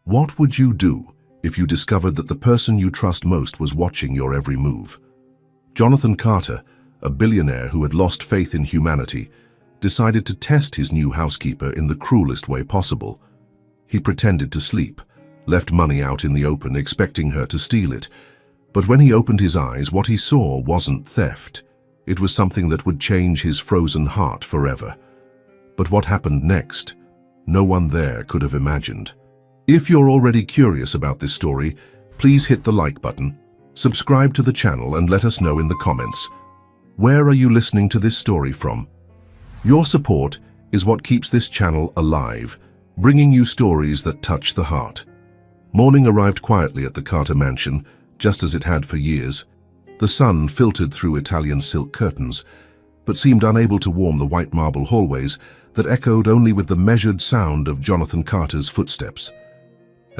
What would you do if you discovered that the person you trust most was watching your every move? Jonathan Carter, a billionaire who had lost faith in humanity, decided to test his new housekeeper in the cruelest way possible. He pretended to sleep, left money out in the open expecting her to steal it. But when he opened his eyes, what he saw wasn't theft. It was something that would change his frozen heart forever. But what happened next? No one there could have imagined. If you're already curious about this story, please hit the like button, subscribe to the channel and let us know in the comments. Where are you listening to this story from? Your support is what keeps this channel alive, bringing you stories that touch the heart. Morning arrived quietly at the Carter mansion, just as it had for years. The sun filtered through Italian silk curtains, but seemed unable to warm the white marble hallways that echoed only with the measured sound of Jonathan Carter's footsteps.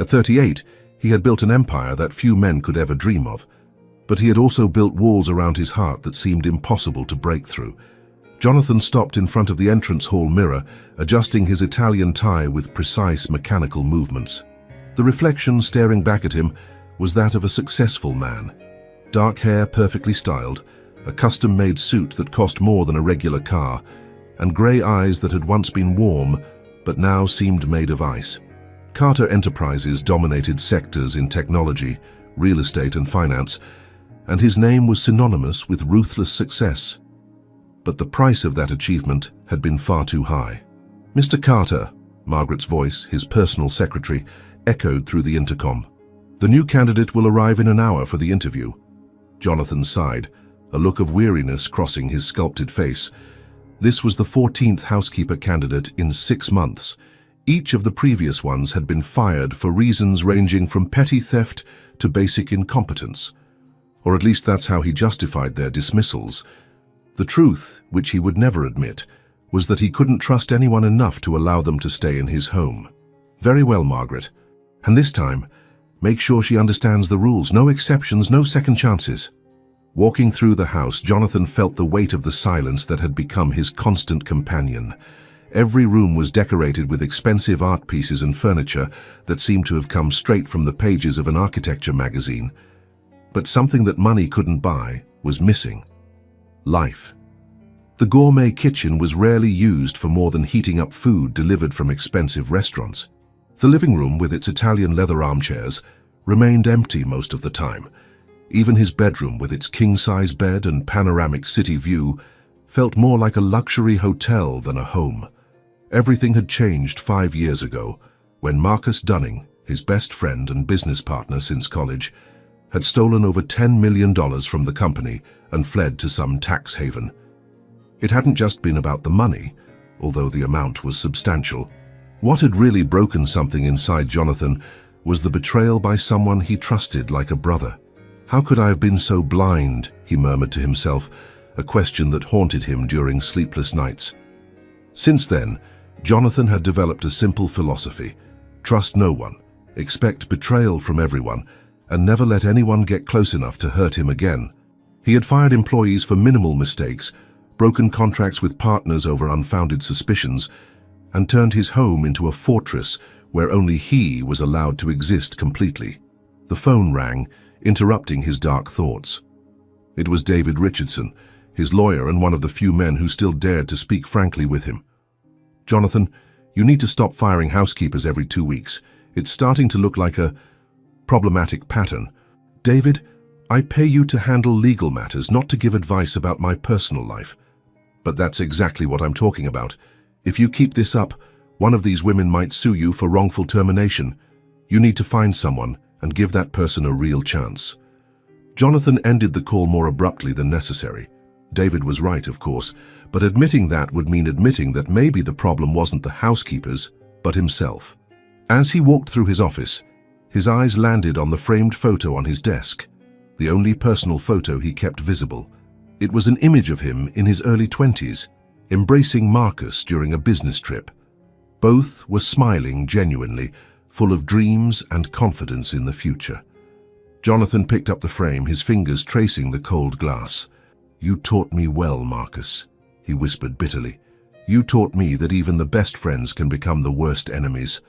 At 38, he had built an empire that few men could ever dream of, but he had also built walls around his heart that seemed impossible to break through. Jonathan stopped in front of the entrance hall mirror, adjusting his Italian tie with precise mechanical movements. The reflection staring back at him was that of a successful man. Dark hair perfectly styled, a custom-made suit that cost more than a regular car, and grey eyes that had once been warm but now seemed made of ice. Carter Enterprises dominated sectors in technology, real estate and finance, and his name was synonymous with ruthless success. But the price of that achievement had been far too high. "Mr. Carter," Margaret's voice, his personal secretary, echoed through the intercom. "The new candidate will arrive in an hour for the interview." Jonathan sighed, a look of weariness crossing his sculpted face. This was the 14th housekeeper candidate in 6 months. Each of the previous ones had been fired for reasons ranging from petty theft to basic incompetence. Or at least that's how he justified their dismissals. The truth, which he would never admit, was that he couldn't trust anyone enough to allow them to stay in his home. "Very well, Margaret. And this time, make sure she understands the rules. No exceptions, no second chances." Walking through the house, Jonathan felt the weight of the silence that had become his constant companion. Every room was decorated with expensive art pieces and furniture that seemed to have come straight from the pages of an architecture magazine. But something that money couldn't buy was missing: life. The gourmet kitchen was rarely used for more than heating up food delivered from expensive restaurants. The living room, with its Italian leather armchairs, remained empty most of the time. Even his bedroom, with its king-size bed and panoramic city view, felt more like a luxury hotel than a home. Everything had changed 5 years ago, when Marcus Dunning, his best friend and business partner since college, had stolen over $10 million from the company and fled to some tax haven. It hadn't just been about the money, although the amount was substantial. What had really broken something inside Jonathan was the betrayal by someone he trusted like a brother. "How could I have been so blind?" he murmured to himself, a question that haunted him during sleepless nights. Since then, Jonathan had developed a simple philosophy: trust no one, expect betrayal from everyone, and never let anyone get close enough to hurt him again. He had fired employees for minimal mistakes, broken contracts with partners over unfounded suspicions, and turned his home into a fortress where only he was allowed to exist completely. The phone rang, interrupting his dark thoughts. It was David Richardson, his lawyer and one of the few men who still dared to speak frankly with him. "Jonathan, you need to stop firing housekeepers every 2 weeks. It's starting to look like a problematic pattern. David, I pay you to handle legal matters, not to give advice about my personal life." "But that's exactly what I'm talking about. If you keep this up, one of these women might sue you for wrongful termination. You need to find someone and give that person a real chance." Jonathan ended the call more abruptly than necessary. David was right, of course, but admitting that would mean admitting that maybe the problem wasn't the housekeepers, but himself. As he walked through his office, his eyes landed on the framed photo on his desk, the only personal photo he kept visible. It was an image of him in his early 20s, embracing Marcus during a business trip. Both were smiling genuinely, full of dreams and confidence in the future. Jonathan picked up the frame, his fingers tracing the cold glass. "You taught me well, Marcus," he whispered bitterly. "You taught me that even the best friends can become the worst enemies."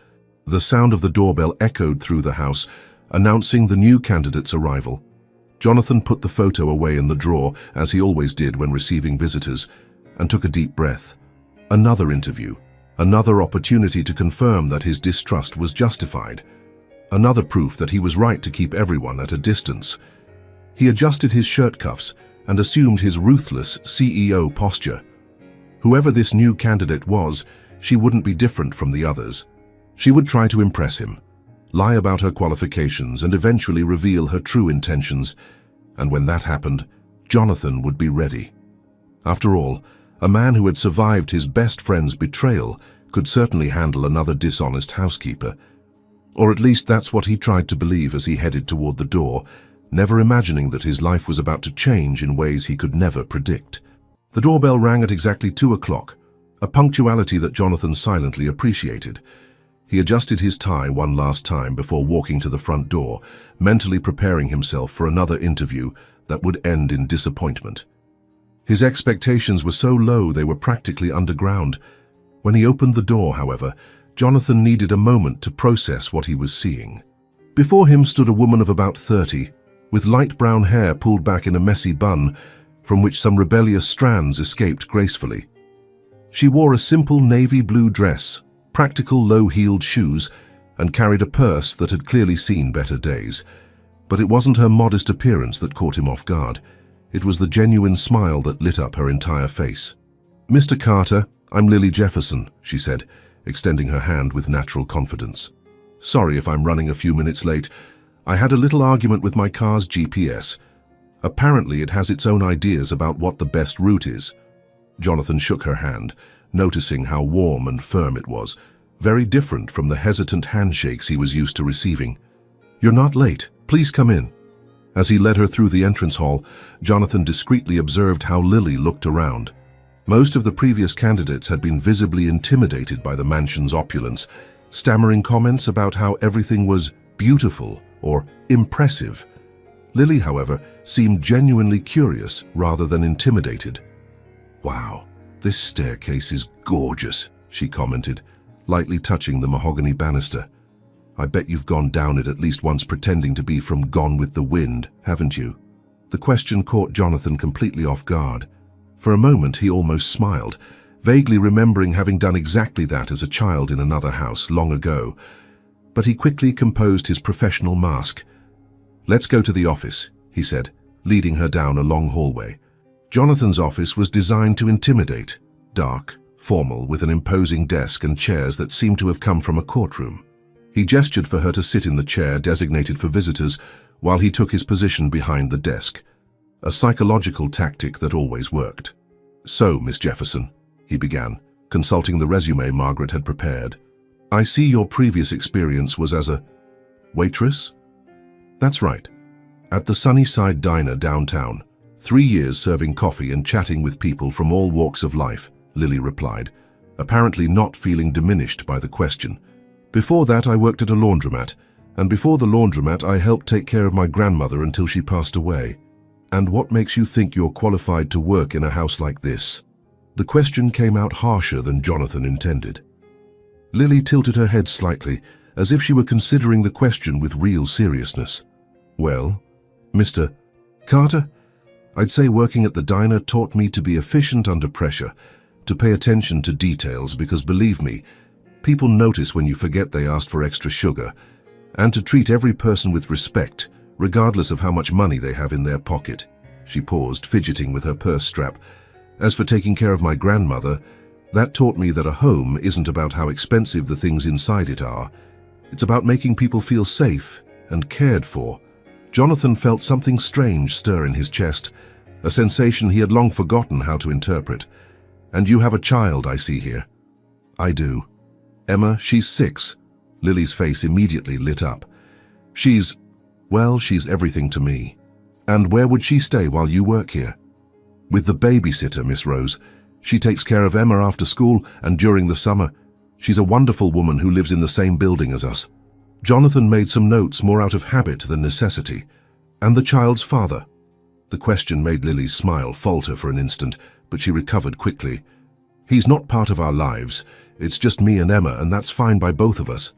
The sound of the doorbell echoed through the house, announcing the new candidate's arrival. Jonathan put the photo away in the drawer, as he always did when receiving visitors, and took a deep breath. Another interview, another opportunity to confirm that his distrust was justified, another proof that he was right to keep everyone at a distance. He adjusted his shirt cuffs and assumed his ruthless CEO posture. Whoever this new candidate was, she wouldn't be different from the others. She would try to impress him, lie about her qualifications, and eventually reveal her true intentions. And when that happened, Jonathan would be ready. After all, a man who had survived his best friend's betrayal could certainly handle another dishonest housekeeper. Or at least that's what he tried to believe as he headed toward the door, never imagining that his life was about to change in ways he could never predict. The doorbell rang at exactly 2 o'clock, a punctuality that Jonathan silently appreciated. He adjusted his tie one last time before walking to the front door, mentally preparing himself for another interview that would end in disappointment. His expectations were so low they were practically underground. When he opened the door, however, Jonathan needed a moment to process what he was seeing. Before him stood a woman of about 30, with light brown hair pulled back in a messy bun, from which some rebellious strands escaped gracefully. She wore a simple navy blue dress, practical low-heeled shoes, and carried a purse that had clearly seen better days. But it wasn't her modest appearance that caught him off guard. It was the genuine smile that lit up her entire face. "Mr. Carter, I'm Lily Jefferson," she said, extending her hand with natural confidence. "Sorry if I'm running a few minutes late. I had a little argument with my car's GPS. Apparently it has its own ideas about what the best route is." Jonathan shook her hand, noticing how warm and firm it was, very different from the hesitant handshakes he was used to receiving. "You're not late. Please come in." As he led her through the entrance hall, Jonathan discreetly observed how Lily looked around. Most of the previous candidates had been visibly intimidated by the mansion's opulence, stammering comments about how everything was beautiful or impressive. Lily, however, seemed genuinely curious rather than intimidated. "Wow, this staircase is gorgeous," she commented, lightly touching the mahogany banister. "I bet you've gone down it at least once pretending to be from Gone with the Wind, haven't you?" The question caught Jonathan completely off guard. For a moment he almost smiled, vaguely remembering having done exactly that as a child in another house long ago. But he quickly composed his professional mask. "Let's go to the office," he said, leading her down a long hallway. Jonathan's office was designed to intimidate, dark, formal, with an imposing desk and chairs that seemed to have come from a courtroom. He gestured for her to sit in the chair designated for visitors while he took his position behind the desk, a psychological tactic that always worked. "So, Miss Jefferson," he began, consulting the resume Margaret had prepared. "I see your previous experience was as a waitress?" "That's right. At the Sunnyside Diner downtown. 3 years serving coffee and chatting with people from all walks of life," Lily replied, apparently not feeling diminished by the question. "Before that I worked at a laundromat, and before the laundromat I helped take care of my grandmother until she passed away." "And what makes you think you're qualified to work in a house like this?" The question came out harsher than Jonathan intended. Lily tilted her head slightly, as if she were considering the question with real seriousness. "Well, Mr. Carter, I'd say working at the diner taught me to be efficient under pressure, to pay attention to details because, believe me, people notice when you forget they asked for extra sugar, and to treat every person with respect, regardless of how much money they have in their pocket." She paused, fidgeting with her purse strap. "As for taking care of my grandmother, that taught me that a home isn't about how expensive the things inside it are. It's about making people feel safe and cared for." Jonathan felt something strange stir in his chest, a sensation he had long forgotten how to interpret. "And you have a child, I see here." "I do. Emma, she's 6. Lily's face immediately lit up. She's everything to me." "And where would she stay while you work here?" "With the babysitter, Miss Rose. She takes care of Emma after school and during the summer. She's a wonderful woman who lives in the same building as us." Jonathan made some notes more out of habit than necessity. "And the child's father?" The question made Lily's smile falter for an instant, but she recovered quickly. "He's not part of our lives. It's just me and Emma, and that's fine by both of us."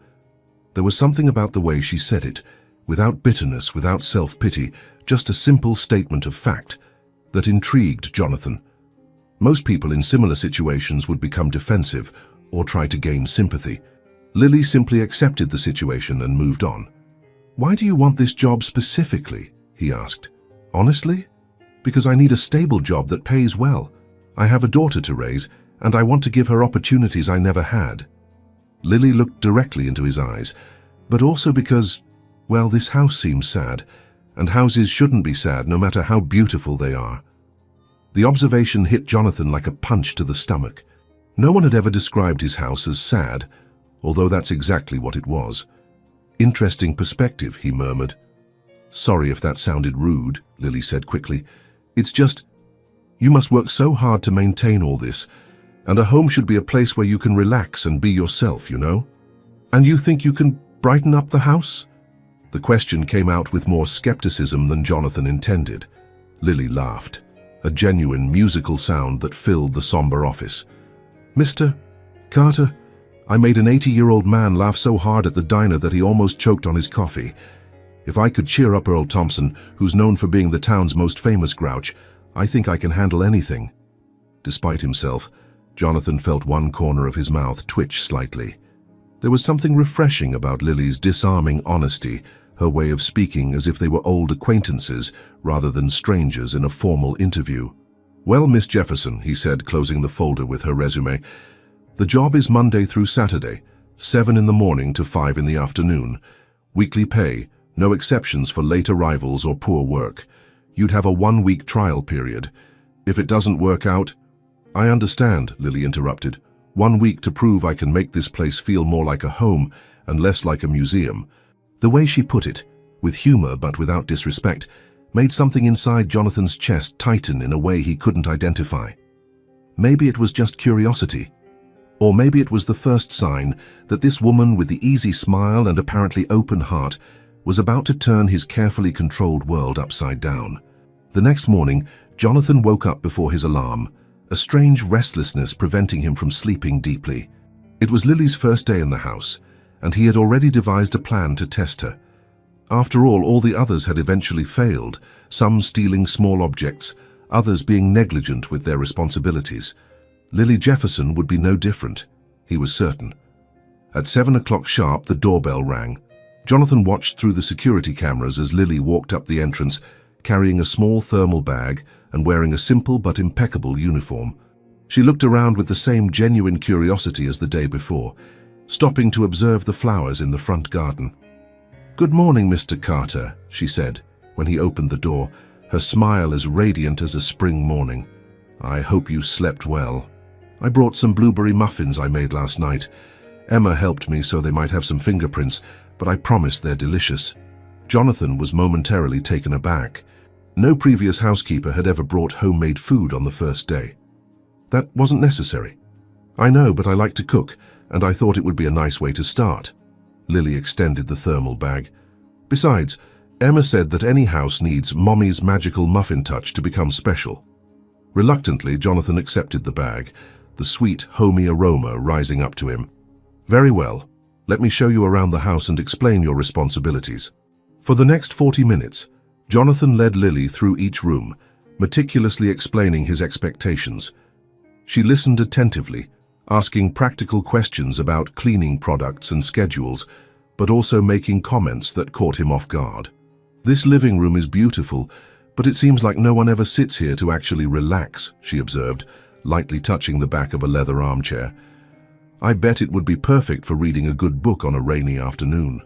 There was something about the way she said it, without bitterness, without self-pity, just a simple statement of fact, that intrigued Jonathan. Most people in similar situations would become defensive or try to gain sympathy. Lily simply accepted the situation and moved on. "Why do you want this job specifically?" he asked. "Honestly? Because I need a stable job that pays well. I have a daughter to raise, and I want to give her opportunities I never had." Lily looked directly into his eyes, but also because, well, this house seems sad, and houses shouldn't be sad no matter how beautiful they are. The observation hit Jonathan like a punch to the stomach. No one had ever described his house as sad, although that's exactly what it was. "Interesting perspective," he murmured. "Sorry if that sounded rude," Lily said quickly. "It's just, you must work so hard to maintain all this, and a home should be a place where you can relax and be yourself, you know? And you think you can brighten up the house?" The question came out with more skepticism than Jonathan intended. Lily laughed, a genuine musical sound that filled the somber office. "Mr. Carter, I made an 80-year-old man laugh so hard at the diner that he almost choked on his coffee. If I could cheer up Earl Thompson, who's known for being the town's most famous grouch, I think I can handle anything." Despite himself, Jonathan felt one corner of his mouth twitch slightly. There was something refreshing about Lily's disarming honesty, her way of speaking as if they were old acquaintances rather than strangers in a formal interview. "Well, Miss Jefferson," he said, closing the folder with her resume, "the job is Monday through Saturday, 7 in the morning to 5 in the afternoon. Weekly pay, no exceptions for late arrivals or poor work. You'd have a 1-week trial period. If it doesn't work out—" "I understand," Lily interrupted. "1 week to prove I can make this place feel more like a home and less like a museum." The way she put it, with humor but without disrespect, made something inside Jonathan's chest tighten in a way he couldn't identify. Maybe it was just curiosity. Or maybe it was the first sign that this woman with the easy smile and apparently open heart was about to turn his carefully controlled world upside down. The next morning, Jonathan woke up before his alarm, a strange restlessness preventing him from sleeping deeply. It was Lily's first day in the house, and he had already devised a plan to test her. After all the others had eventually failed, some stealing small objects, others being negligent with their responsibilities. Lily Jefferson would be no different, he was certain. At 7 o'clock sharp, the doorbell rang. Jonathan watched through the security cameras as Lily walked up the entrance, carrying a small thermal bag and wearing a simple but impeccable uniform. She looked around with the same genuine curiosity as the day before, stopping to observe the flowers in the front garden. "Good morning, Mr. Carter," she said, when he opened the door, her smile as radiant as a spring morning. "I hope you slept well. I brought some blueberry muffins I made last night. Emma helped me so they might have some fingerprints, but I promise they're delicious." Jonathan was momentarily taken aback. No previous housekeeper had ever brought homemade food on the first day. "That wasn't necessary." "I know, but I like to cook, and I thought it would be a nice way to start." Lily extended the thermal bag. "Besides, Emma said that any house needs Mommy's magical muffin touch to become special." Reluctantly, Jonathan accepted the bag, the sweet, homey aroma rising up to him. "Very well. Let me show you around the house and explain your responsibilities." For the next 40 minutes, Jonathan led Lily through each room, meticulously explaining his expectations. She listened attentively, asking practical questions about cleaning products and schedules, but also making comments that caught him off guard. "This living room is beautiful, but it seems like no one ever sits here to actually relax," she observed, lightly touching the back of a leather armchair. "I bet it would be perfect for reading a good book on a rainy afternoon."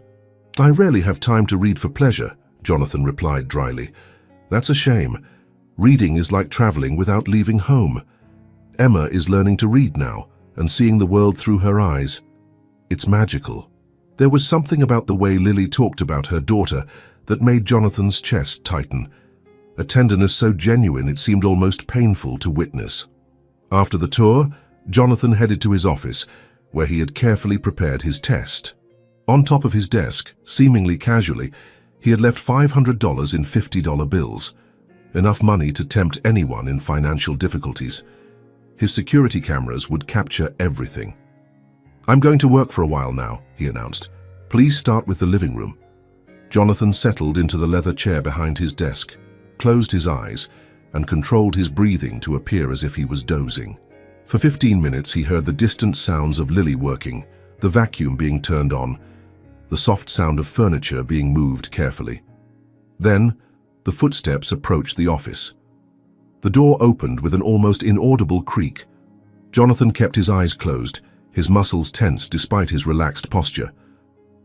"I rarely have time to read for pleasure," Jonathan replied dryly. "That's a shame. Reading is like traveling without leaving home. Emma is learning to read now and seeing the world through her eyes. It's magical." There was something about the way Lily talked about her daughter that made Jonathan's chest tighten, a tenderness so genuine it seemed almost painful to witness. After the tour, Jonathan headed to his office, where he had carefully prepared his test. On top of his desk, seemingly casually, he had left $500 in $50 bills, enough money to tempt anyone in financial difficulties. His security cameras would capture everything. "I'm going to work for a while now," he announced. Please start with the living room. Jonathan settled into the leather chair behind his desk, closed his eyes, and controlled his breathing to appear as if he was dozing. For 15 minutes he heard the distant sounds of Lily working, the vacuum being turned on, the soft sound of furniture being moved carefully. Then, the footsteps approached the office. The door opened with an almost inaudible creak. Jonathan kept his eyes closed, his muscles tense despite his relaxed posture.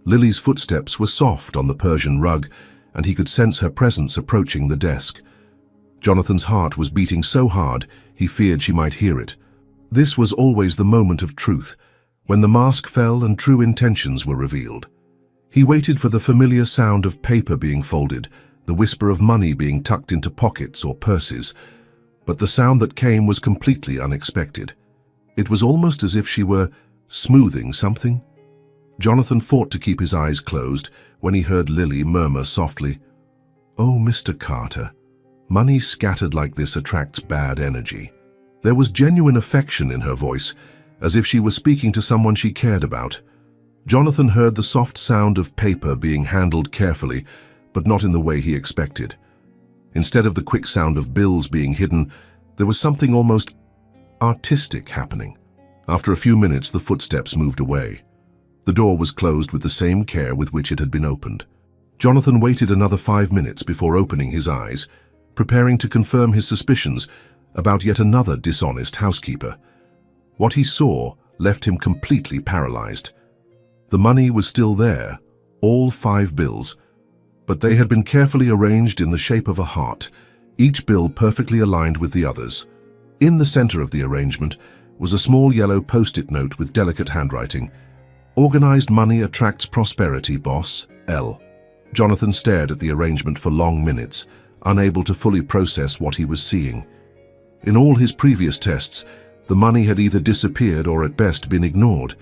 Lily's footsteps were soft on the Persian rug, and he could sense her presence approaching the desk. Jonathan's heart was beating so hard he feared she might hear it. This was always the moment of truth, when the mask fell and true intentions were revealed. He waited for the familiar sound of paper being folded, the whisper of money being tucked into pockets or purses, but the sound that came was completely unexpected. It was almost as if she were smoothing something. Jonathan fought to keep his eyes closed when he heard Lily murmur softly, "Oh, Mr. Carter, money scattered like this attracts bad energy." There was genuine affection in her voice, as if she were speaking to someone she cared about. Jonathan heard the soft sound of paper being handled carefully, but not in the way he expected. Instead of the quick sound of bills being hidden, there was something almost artistic happening. After a few minutes, the footsteps moved away. The door was closed with the same care with which it had been opened. Jonathan waited another 5 minutes before opening his eyes, preparing to confirm his suspicions about yet another dishonest housekeeper. What he saw left him completely paralyzed. The money was still there, all 5 bills, but they had been carefully arranged in the shape of a heart, each bill perfectly aligned with the others. In the center of the arrangement was a small yellow post-it note with delicate handwriting. "Organized money attracts prosperity, boss, L." Jonathan stared at the arrangement for long minutes, unable to fully process what he was seeing. In all his previous tests, the money had either disappeared or at best been ignored,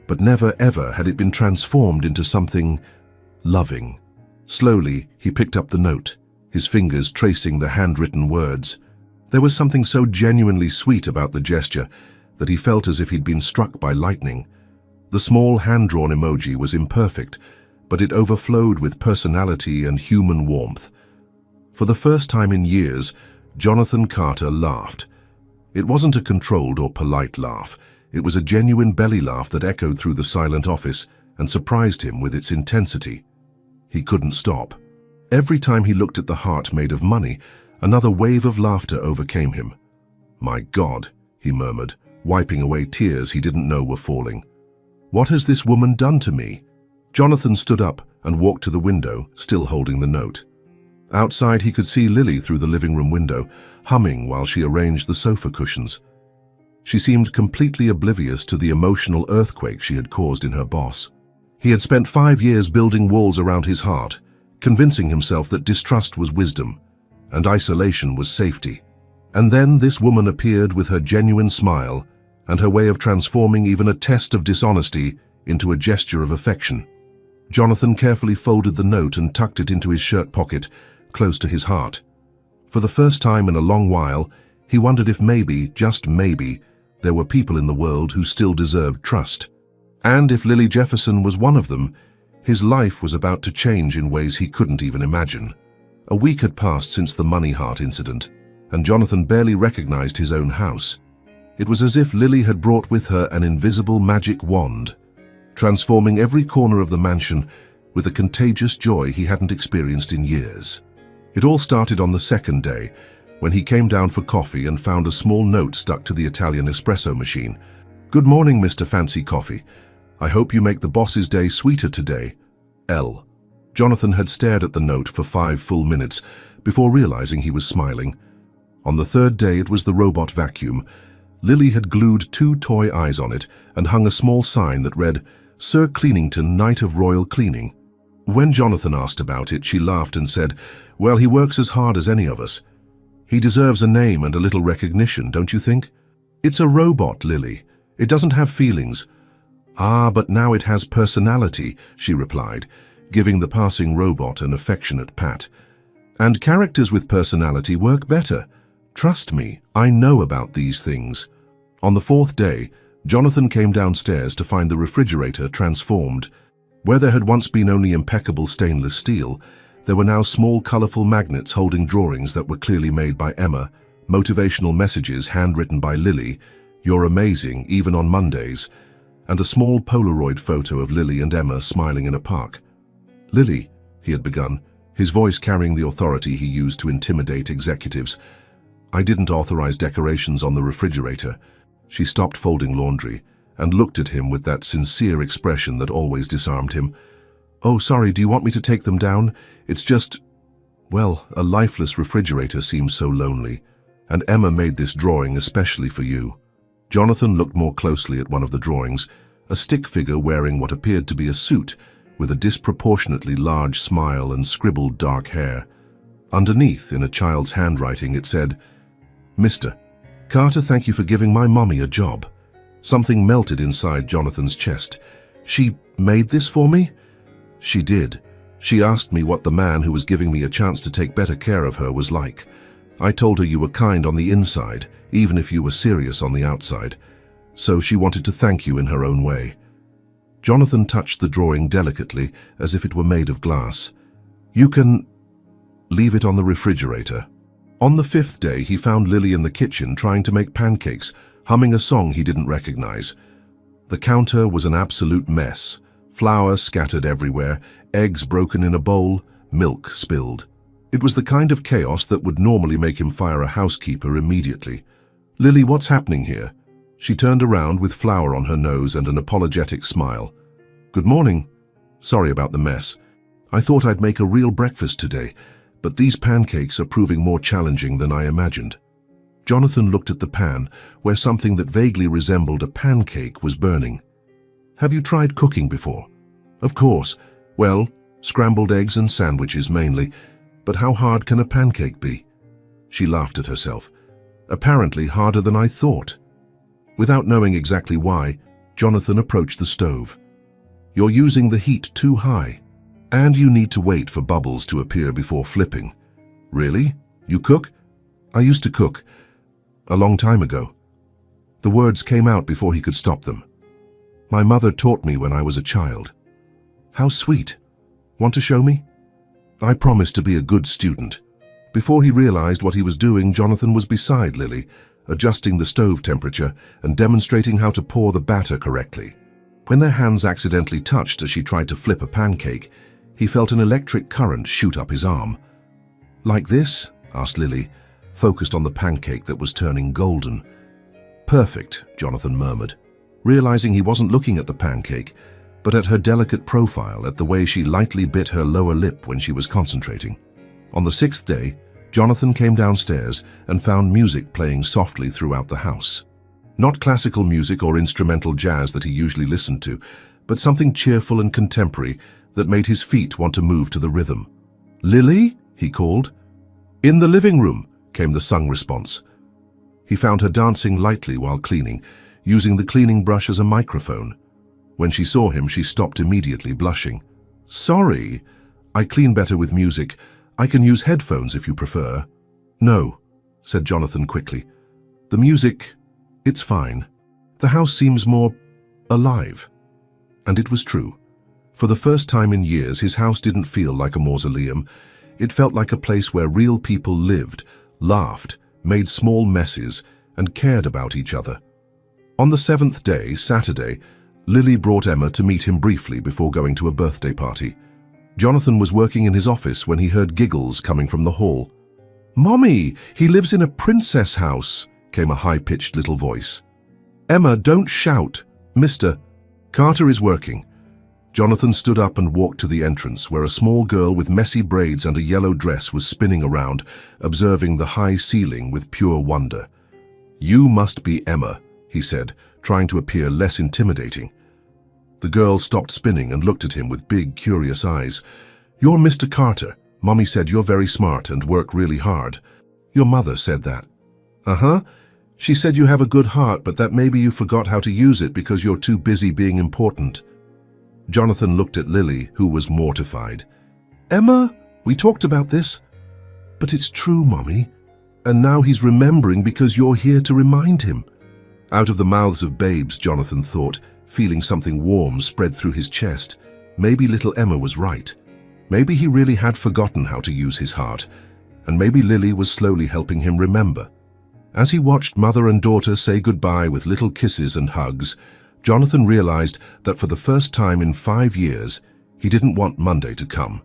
but never ever had it been transformed into something loving. Slowly, he picked up the note, his fingers tracing the handwritten words. There was something so genuinely sweet about the gesture that he felt as if he'd been struck by lightning. The small hand-drawn emoji was imperfect, but it overflowed with personality and human warmth. For the first time in years, Jonathan Carter laughed. It wasn't a controlled or polite laugh. It was a genuine belly laugh that echoed through the silent office and surprised him with its intensity. He couldn't stop. Every time he looked at the heart made of money, another wave of laughter overcame him. "My God," he murmured, wiping away tears he didn't know were falling. "What has this woman done to me?" Jonathan stood up and walked to the window, still holding the note. Outside, he could see Lily through the living room window, humming while she arranged the sofa cushions. She seemed completely oblivious to the emotional earthquake she had caused in her boss. He had spent 5 years building walls around his heart, convincing himself that distrust was wisdom and isolation was safety. And then this woman appeared with her genuine smile and her way of transforming even a test of dishonesty into a gesture of affection. Jonathan carefully folded the note and tucked it into his shirt pocket, close to his heart. For the first time in a long while, he wondered if maybe, just maybe, there were people in the world who still deserved trust. And if Lily Jefferson was one of them, his life was about to change in ways he couldn't even imagine. A week had passed since the Money Heart incident, and Jonathan barely recognized his own house. It was as if Lily had brought with her an invisible magic wand, transforming every corner of the mansion with a contagious joy he hadn't experienced in years. It all started on the second day, when he came down for coffee and found a small note stuck to the Italian espresso machine. "Good morning, Mr. Fancy Coffee. I hope you make the boss's day sweeter today, L." Jonathan had stared at the note for 5 full minutes before realizing he was smiling. On the third day, it was the robot vacuum. Lily had glued 2 toy eyes on it and hung a small sign that read, "Sir Cleanington, Knight of Royal Cleaning." When Jonathan asked about it, she laughed and said, "Well, he works as hard as any of us. He deserves a name and a little recognition, don't you think?" "It's a robot, Lily. It doesn't have feelings." "Ah, but now it has personality," she replied, giving the passing robot an affectionate pat. "And characters with personality work better. Trust me, I know about these things." On the 4th day, Jonathan came downstairs to find the refrigerator transformed. Where there had once been only impeccable stainless steel, there were now small, colorful magnets holding drawings that were clearly made by Emma, motivational messages handwritten by Lily, "You're amazing, even on Mondays," and a small Polaroid photo of Lily and Emma smiling in a park. "Lily," he had begun, his voice carrying the authority he used to intimidate executives, "I didn't authorize decorations on the refrigerator." She stopped folding laundry and looked at him with that sincere expression that always disarmed him. "Oh, sorry, do you want me to take them down? It's just, well, a lifeless refrigerator seems so lonely. And Emma made this drawing especially for you." Jonathan looked more closely at one of the drawings, a stick figure wearing what appeared to be a suit, with a disproportionately large smile and scribbled dark hair. Underneath, in a child's handwriting, it said, "Mr. Carter, thank you for giving my mommy a job." Something melted inside Jonathan's chest. "She made this for me?" "She did. She asked me what the man who was giving me a chance to take better care of her was like. I told her you were kind on the inside, even if you were serious on the outside. So she wanted to thank you in her own way." Jonathan touched the drawing delicately, as if it were made of glass. "You can leave it on the refrigerator." On the 5th day, he found Lily in the kitchen trying to make pancakes, humming a song he didn't recognize. The counter was an absolute mess. Flour scattered everywhere, eggs broken in a bowl, milk spilled. It was the kind of chaos that would normally make him fire a housekeeper immediately. "Lily, what's happening here?" She turned around with flour on her nose and an apologetic smile. "Good morning. Sorry about the mess. I thought I'd make a real breakfast today, but these pancakes are proving more challenging than I imagined." Jonathan looked at the pan, where something that vaguely resembled a pancake was burning. "Have you tried cooking before?" "Of course. Well, scrambled eggs and sandwiches mainly. But how hard can a pancake be?" She laughed at herself. "Apparently harder than I thought." Without knowing exactly why, Jonathan approached the stove. "You're using the heat too high, and you need to wait for bubbles to appear before flipping." "Really? You cook?" "I used to cook. A long time ago." The words came out before he could stop them. "My mother taught me when I was a child." "How sweet. Want to show me?" "I promised to be a good student." Before he realized what he was doing, Jonathan was beside Lily, adjusting the stove temperature and demonstrating how to pour the batter correctly. When their hands accidentally touched as she tried to flip a pancake, he felt an electric current shoot up his arm. "Like this?" asked Lily, focused on the pancake that was turning golden. "Perfect," Jonathan murmured, realizing he wasn't looking at the pancake, but at her delicate profile, at the way she lightly bit her lower lip when she was concentrating. On the 6th day, Jonathan came downstairs and found music playing softly throughout the house. Not classical music or instrumental jazz that he usually listened to, but something cheerful and contemporary that made his feet want to move to the rhythm. "Lily?" he called. "In the living room," came the sung response. He found her dancing lightly while cleaning, using the cleaning brush as a microphone. When she saw him, she stopped immediately, blushing. "Sorry, I clean better with music. I can use headphones if you prefer." "No," said Jonathan quickly. "The music, it's fine. The house seems more alive." And it was true. For the first time in years, his house didn't feel like a mausoleum. It felt like a place where real people lived, laughed, made small messes, and cared about each other. On the 7th day, Saturday, Lily brought Emma to meet him briefly before going to a birthday party. Jonathan was working in his office when he heard giggles coming from the hall. "Mommy, he lives in a princess house," came a high-pitched little voice. "Emma, don't shout. Mr. Carter is working." Jonathan stood up and walked to the entrance, where a small girl with messy braids and a yellow dress was spinning around, observing the high ceiling with pure wonder. "You must be Emma," he said, trying to appear less intimidating. The girl stopped spinning and looked at him with big, curious eyes. "You're Mr. Carter. Mommy said you're very smart and work really hard." "Your mother said that." "Uh-huh. She said you have a good heart, but that maybe you forgot how to use it because you're too busy being important." Jonathan looked at Lily, who was mortified. "Emma, we talked about this." "But it's true, Mommy. And now he's remembering because you're here to remind him." Out of the mouths of babes, Jonathan thought, feeling something warm spread through his chest. Maybe little Emma was right. Maybe he really had forgotten how to use his heart, and maybe Lily was slowly helping him remember. As he watched mother and daughter say goodbye with little kisses and hugs, Jonathan realized that for the first time in 5 years, he didn't want Monday to come.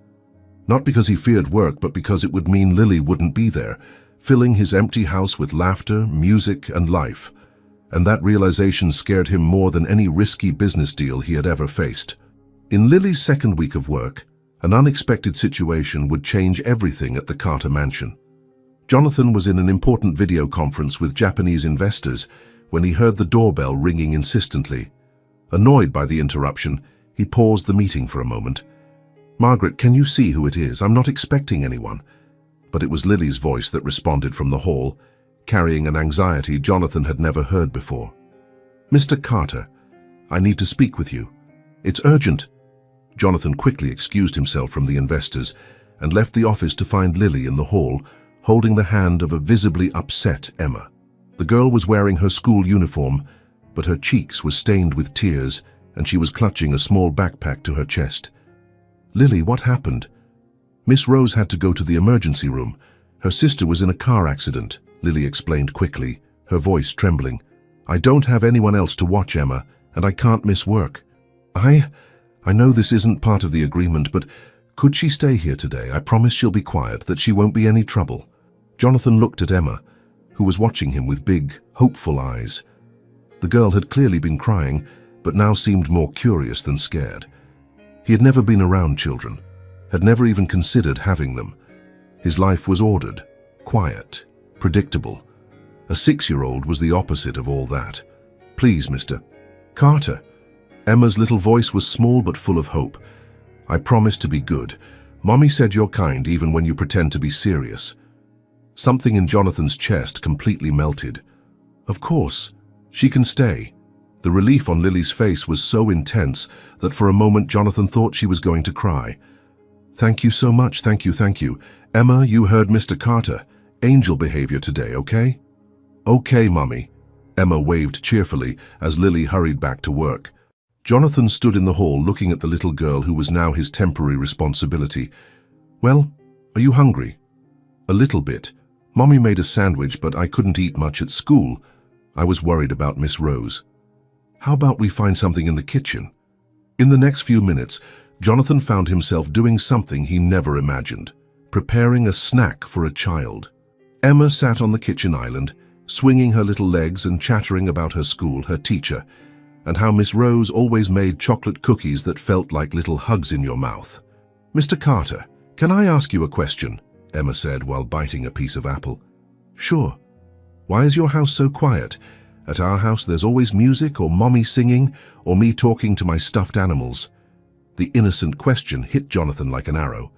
Not because he feared work, but because it would mean Lily wouldn't be there, filling his empty house with laughter, music, and life. And that realization scared him more than any risky business deal he had ever faced. In Lily's second week of work, an unexpected situation would change everything at the Carter mansion. Jonathan was in an important video conference with Japanese investors when he heard the doorbell ringing insistently. Annoyed by the interruption, he paused the meeting for a moment. "Margaret, can you see who it is? I'm not expecting anyone." But it was Lily's voice that responded from the hall, carrying an anxiety Jonathan had never heard before. "Mr. Carter, I need to speak with you. It's urgent." Jonathan quickly excused himself from the investors and left the office to find Lily in the hall, holding the hand of a visibly upset Emma. The girl was wearing her school uniform, but her cheeks were stained with tears and she was clutching a small backpack to her chest. "Lily, what happened?" "Miss Rose had to go to the emergency room. Her sister was in a car accident," Lily explained quickly, her voice trembling. "I don't have anyone else to watch Emma, and I can't miss work. I know this isn't part of the agreement, but could she stay here today? I promise she'll be quiet, that she won't be any trouble." Jonathan looked at Emma, who was watching him with big, hopeful eyes. The girl had clearly been crying, but now seemed more curious than scared. He had never been around children, had never even considered having them. His life was ordered, quiet, predictable. A 6-year-old was the opposite of all that. "Please, Mr. Carter." Emma's little voice was small but full of hope. "I promise to be good. Mommy said you're kind even when you pretend to be serious." Something in Jonathan's chest completely melted. Of course, she can stay. The relief on Lily's face was so intense that for a moment Jonathan thought she was going to cry. "Thank you so much, thank you. Emma, you heard Mr. Carter. Angel behavior today, okay?" "Okay, Mommy." Emma waved cheerfully as Lily hurried back to work. Jonathan stood in the hall looking at the little girl who was now his temporary responsibility. "Well, are you hungry?" "A little bit. Mommy made a sandwich, but I couldn't eat much at school. I was worried about Miss Rose." "How about we find something in the kitchen?" In the next few minutes, Jonathan found himself doing something he never imagined, preparing a snack for a child. Emma sat on the kitchen island, swinging her little legs and chattering about her school, her teacher, and how Miss Rose always made chocolate cookies that felt like little hugs in your mouth. "Mr. Carter, can I ask you a question?" Emma said while biting a piece of apple. "Sure." "Why is your house so quiet? At our house there's always music, or Mommy singing, or me talking to my stuffed animals." The innocent question hit Jonathan like an arrow.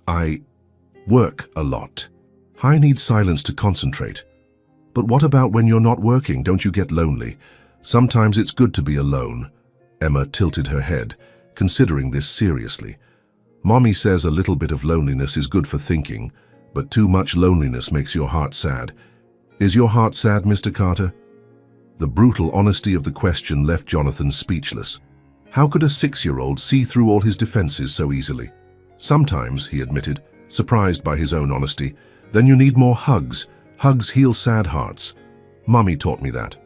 "I work a lot. I need silence to concentrate." "But what about when you're not working? Don't you get lonely?" "Sometimes it's good to be alone." Emma tilted her head, considering this seriously. "Mommy says a little bit of loneliness is good for thinking, but too much loneliness makes your heart sad. Is your heart sad, Mr. Carter?" The brutal honesty of the question left Jonathan speechless. How could a 6-year-old see through all his defenses so easily? "Sometimes," he admitted, surprised by his own honesty. "Then you need more hugs. Hugs heal sad hearts. Mommy taught me that."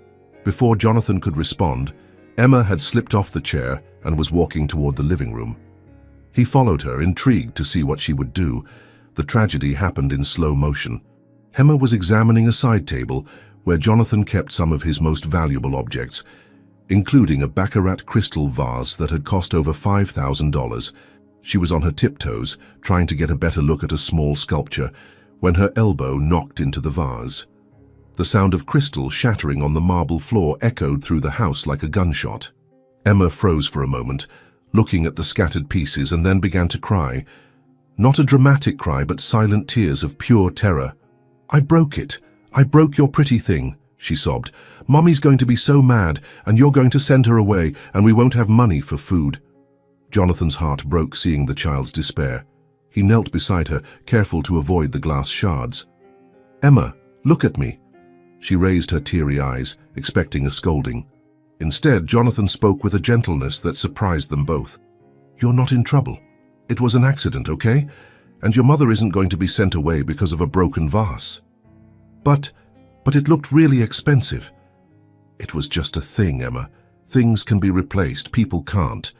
Before Jonathan could respond, Emma had slipped off the chair and was walking toward the living room. He followed her, intrigued to see what she would do. The tragedy happened in slow motion. Emma was examining a side table where Jonathan kept some of his most valuable objects, including a baccarat crystal vase that had cost over $5,000. She was on her tiptoes, trying to get a better look at a small sculpture, when her elbow knocked into the vase. The sound of crystal shattering on the marble floor echoed through the house like a gunshot. Emma froze for a moment, looking at the scattered pieces, and then began to cry. Not a dramatic cry, but silent tears of pure terror. "I broke it. I broke your pretty thing," she sobbed. "Mommy's going to be so mad, and you're going to send her away, and we won't have money for food." Jonathan's heart broke seeing the child's despair. He knelt beside her, careful to avoid the glass shards. "Emma, look at me." She raised her teary eyes, expecting a scolding. Instead, Jonathan spoke with a gentleness that surprised them both. You're not in trouble. It was an accident, okay? And your mother isn't going to be sent away because of a broken vase. But it looked really expensive. It was just a thing, Emma. Things can be replaced, people can't.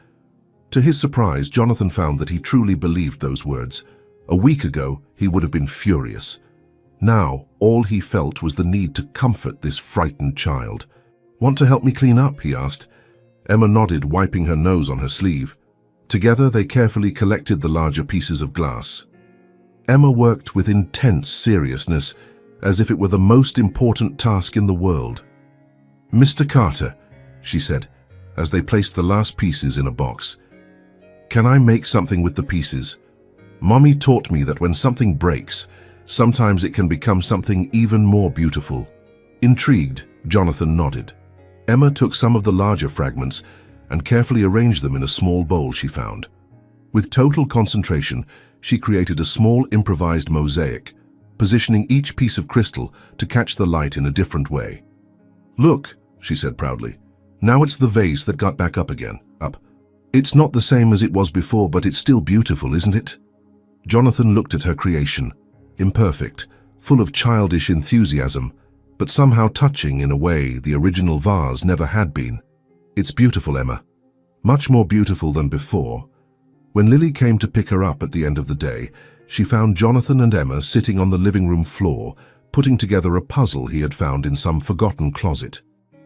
To his surprise, Jonathan found that he truly believed those words. A week ago, he would have been furious. Now, all he felt was the need to comfort this frightened child. "Want to help me clean up?" he asked. Emma nodded, wiping her nose on her sleeve. Together, they carefully collected the larger pieces of glass. Emma worked with intense seriousness, as if it were the most important task in the world. "Mr. Carter," she said, as they placed the last pieces in a box, "can I make something with the pieces? Mommy taught me that when something breaks, sometimes it can become something even more beautiful." Intrigued, Jonathan nodded. Emma took some of the larger fragments and carefully arranged them in a small bowl she found. With total concentration, she created a small improvised mosaic, positioning each piece of crystal to catch the light in a different way. "Look," she said proudly, "now it's the vase that got back up again. Up. It's not the same as it was before, but it's still beautiful, isn't it?" Jonathan looked at her creation, imperfect, full of childish enthusiasm, but somehow touching in a way the original vase never had been. "It's beautiful, Emma. Much more beautiful than before." When Lily came to pick her up at the end of the day, she found Jonathan and Emma sitting on the living room floor, putting together a puzzle he had found in some forgotten closet.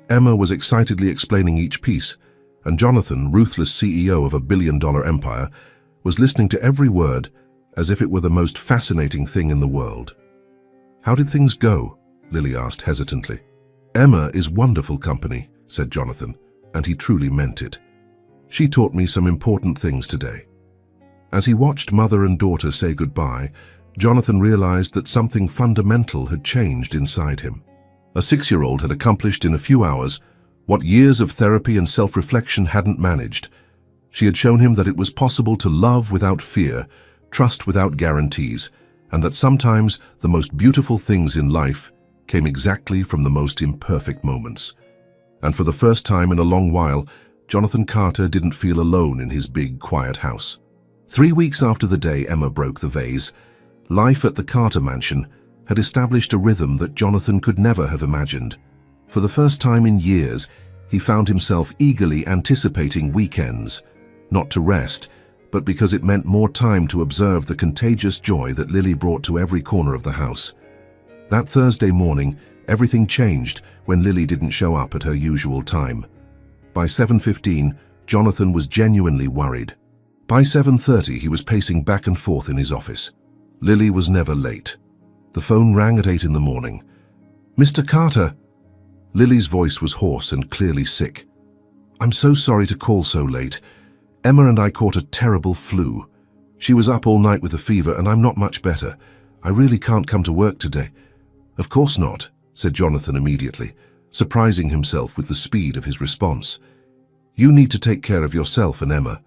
Emma was excitedly explaining each piece, and Jonathan, ruthless CEO of a billion-dollar empire, was listening to every word as if it were the most fascinating thing in the world. "How did things go?" Lily asked hesitantly. "Emma is wonderful company," said Jonathan, and he truly meant it. "She taught me some important things today." As he watched mother and daughter say goodbye, Jonathan realized that something fundamental had changed inside him. A 6-year-old had accomplished in a few hours what years of therapy and self-reflection hadn't managed. She had shown him that it was possible to love without fear, trust without guarantees, and that sometimes the most beautiful things in life came exactly from the most imperfect moments. And for the first time in a long while, Jonathan Carter didn't feel alone in his big, quiet house. 3 weeks after the day Emma broke the vase, life at the Carter mansion had established a rhythm that Jonathan could never have imagined. For the first time in years, he found himself eagerly anticipating weekends, not to rest, but because it meant more time to observe the contagious joy that Lily brought to every corner of the house. That Thursday morning, everything changed when Lily didn't show up at her usual time. By 7:15, Jonathan was genuinely worried. By 7:30, he was pacing back and forth in his office. Lily was never late. The phone rang at 8 in the morning. "Mr. Carter!" Lily's voice was hoarse and clearly sick. "I'm so sorry to call so late. Emma and I caught a terrible flu. She was up all night with a fever and I'm not much better. I really can't come to work today." "Of course not," said Jonathan immediately, surprising himself with the speed of his response. "You need to take care of yourself and Emma.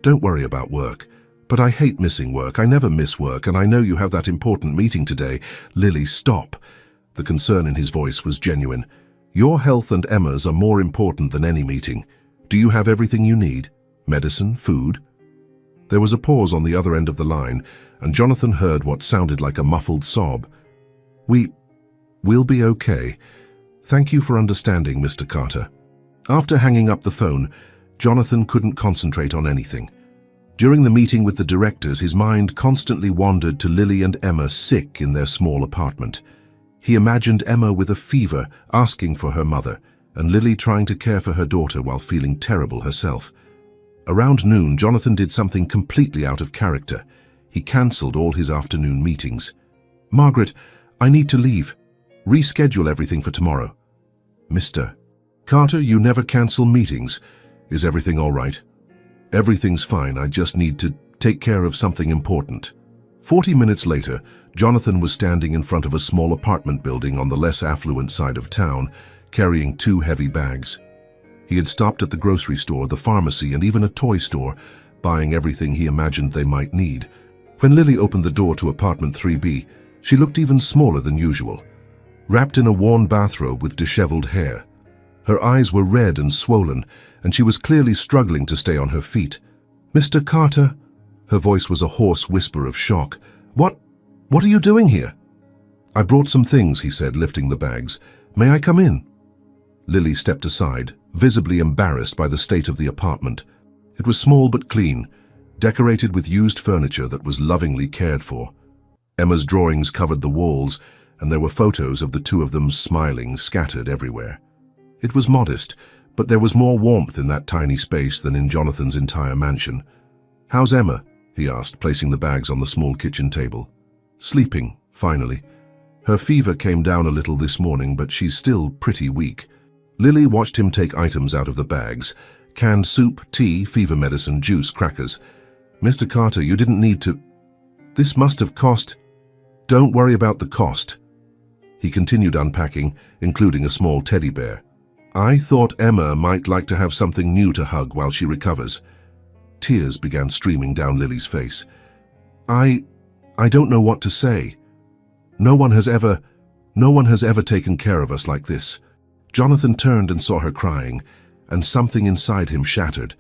Don't worry about work. But I hate missing work. I never miss work, and I know you have that important meeting today." "Lily, stop." The concern in his voice was genuine. "Your health and Emma's are more important than any meeting. Do you have everything you need? Medicine, food?" There was a pause on the other end of the line, and Jonathan heard what sounded like a muffled sob. We'll be okay. Thank you for understanding, Mr. Carter." After hanging up the phone, Jonathan couldn't concentrate on anything. During the meeting with the directors, his mind constantly wandered to Lily and Emma sick in their small apartment. He imagined Emma with a fever, asking for her mother, and Lily trying to care for her daughter while feeling terrible herself. Around noon, Jonathan did something completely out of character. He cancelled all his afternoon meetings. "Margaret, I need to leave. Reschedule everything for tomorrow." "Mr. Carter, you never cancel meetings. Is everything all right?" "Everything's fine. I just need to take care of something important." 40 minutes later, Jonathan was standing in front of a small apartment building on the less affluent side of town, carrying 2 heavy bags. He had stopped at the grocery store, the pharmacy, and even a toy store, buying everything he imagined they might need. When Lily opened the door to apartment 3B, she looked even smaller than usual, wrapped in a worn bathrobe with disheveled hair. Her eyes were red and swollen, and she was clearly struggling to stay on her feet. Mr. Carter? Her voice was a hoarse whisper of shock. What are you doing here? I brought some things, he said, lifting the bags. May I come in? Lily stepped aside, visibly embarrassed by the state of the apartment. It was small but clean, decorated with used furniture that was lovingly cared for. Emma's drawings covered the walls, and there were photos of the two of them smiling scattered everywhere. It was modest, but there was more warmth in that tiny space than in Jonathan's entire mansion. How's Emma? He asked, placing the bags on the small kitchen table. Sleeping, finally. Her fever came down a little this morning, but she's still pretty weak. Lily watched him take items out of the bags. Canned soup, tea, fever medicine, juice, crackers. Mr. Carter, you didn't need to... This must have cost... Don't worry about the cost. He continued unpacking, including a small teddy bear. I thought Emma might like to have something new to hug while she recovers. Tears began streaming down Lily's face. I don't know what to say. No one has ever taken care of us like this. Jonathan turned and saw her crying, and something inside him shattered.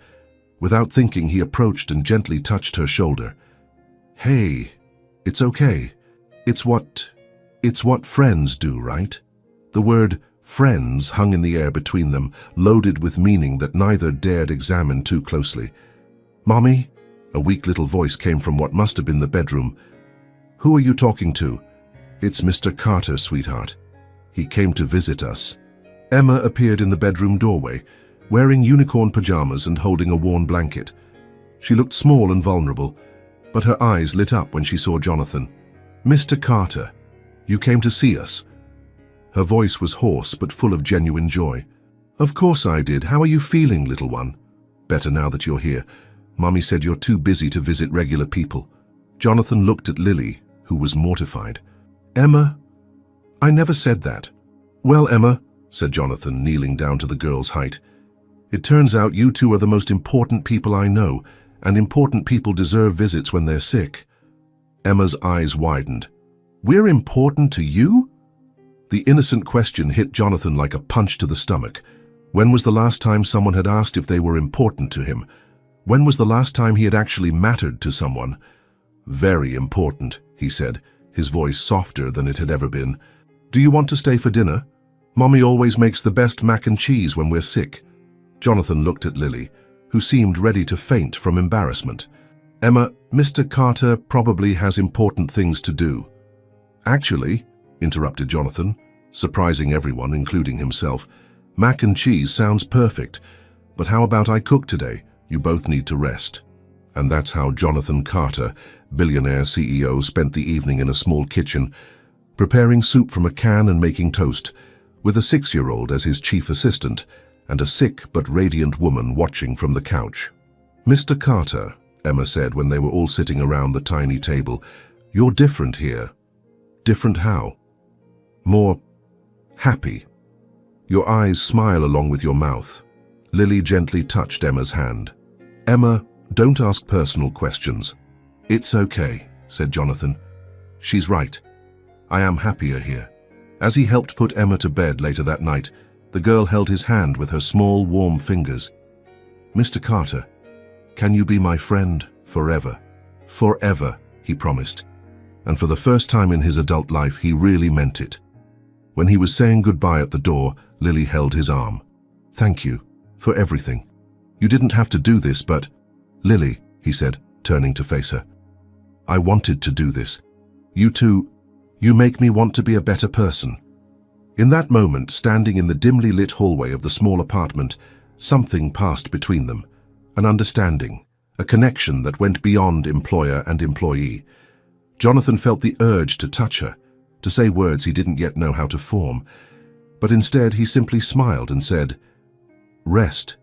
Without thinking, he approached and gently touched her shoulder. Hey, it's okay. It's what friends do, right? The word friends hung in the air between them, loaded with meaning that neither dared examine too closely. Mommy? A weak little voice came from what must have been the bedroom. Who are you talking to? It's Mr. Carter, sweetheart. He came to visit us. Emma appeared in the bedroom doorway, wearing unicorn pajamas and holding a worn blanket. She looked small and vulnerable, but her eyes lit up when she saw Jonathan. Mr. Carter, you came to see us. Her voice was hoarse but full of genuine joy. Of course I did. How are you feeling, little one? Better now that you're here. Mommy said you're too busy to visit regular people. Jonathan looked at Lily, who was mortified. Emma? I never said that. Well, Emma, said Jonathan, kneeling down to the girl's height, it turns out you two are the most important people I know, and important people deserve visits when they're sick. Emma's eyes widened. We're important to you? The innocent question hit Jonathan like a punch to the stomach. When was the last time someone had asked if they were important to him? When was the last time he had actually mattered to someone? Very important, he said, his voice softer than it had ever been. Do you want to stay for dinner? Mommy always makes the best mac and cheese when we're sick. Jonathan looked at Lily, who seemed ready to faint from embarrassment. Emma, Mr. Carter probably has important things to do. Actually, interrupted Jonathan, surprising everyone, including himself, mac and cheese sounds perfect, but how about I cook today? You both need to rest. And that's how Jonathan Carter, billionaire CEO, spent the evening in a small kitchen, preparing soup from a can and making toast, with a 6-year-old as his chief assistant and a sick but radiant woman watching from the couch. Mr. Carter, Emma said when they were all sitting around the tiny table, you're different here. Different how? More happy. Your eyes smile along with your mouth. Lily gently touched Emma's hand. Emma, don't ask personal questions. It's okay, said Jonathan. She's right. I am happier here. As he helped put Emma to bed later that night, the girl held his hand with her small, warm fingers. Mr. Carter, can you be my friend forever? Forever, he promised. And for the first time in his adult life, he really meant it. When he was saying goodbye at the door, Lily held his arm. Thank you for everything. You didn't have to do this, but... Lily, he said, turning to face her. I wanted to do this. You two, you make me want to be a better person. In that moment, standing in the dimly lit hallway of the small apartment, something passed between them. An understanding, a connection that went beyond employer and employee. Jonathan felt the urge to touch her, to say words he didn't yet know how to form, but instead he simply smiled and said, Rest,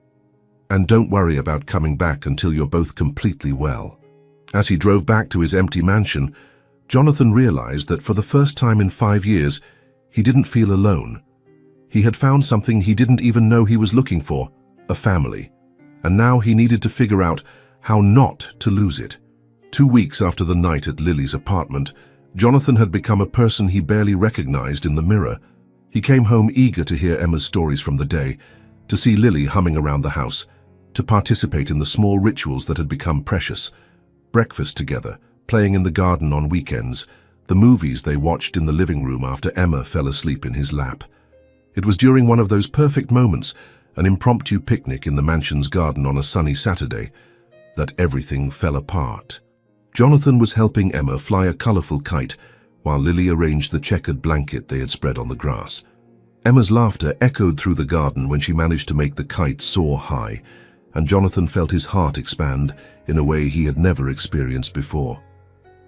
and don't worry about coming back until you're both completely well. As he drove back to his empty mansion, Jonathan realized that for the first time in 5 years, he didn't feel alone. He had found something he didn't even know he was looking for, a family, and now he needed to figure out how not to lose it. 2 weeks after the night at Lily's apartment, Jonathan had become a person he barely recognized in the mirror. He came home eager to hear Emma's stories from the day, to see Lily humming around the house, to participate in the small rituals that had become precious. Breakfast together, playing in the garden on weekends, the movies they watched in the living room after Emma fell asleep in his lap. It was during one of those perfect moments, an impromptu picnic in the mansion's garden on a sunny Saturday, that everything fell apart. Jonathan was helping Emma fly a colorful kite while Lily arranged the checkered blanket they had spread on the grass. Emma's laughter echoed through the garden when she managed to make the kite soar high, and Jonathan felt his heart expand in a way he had never experienced before.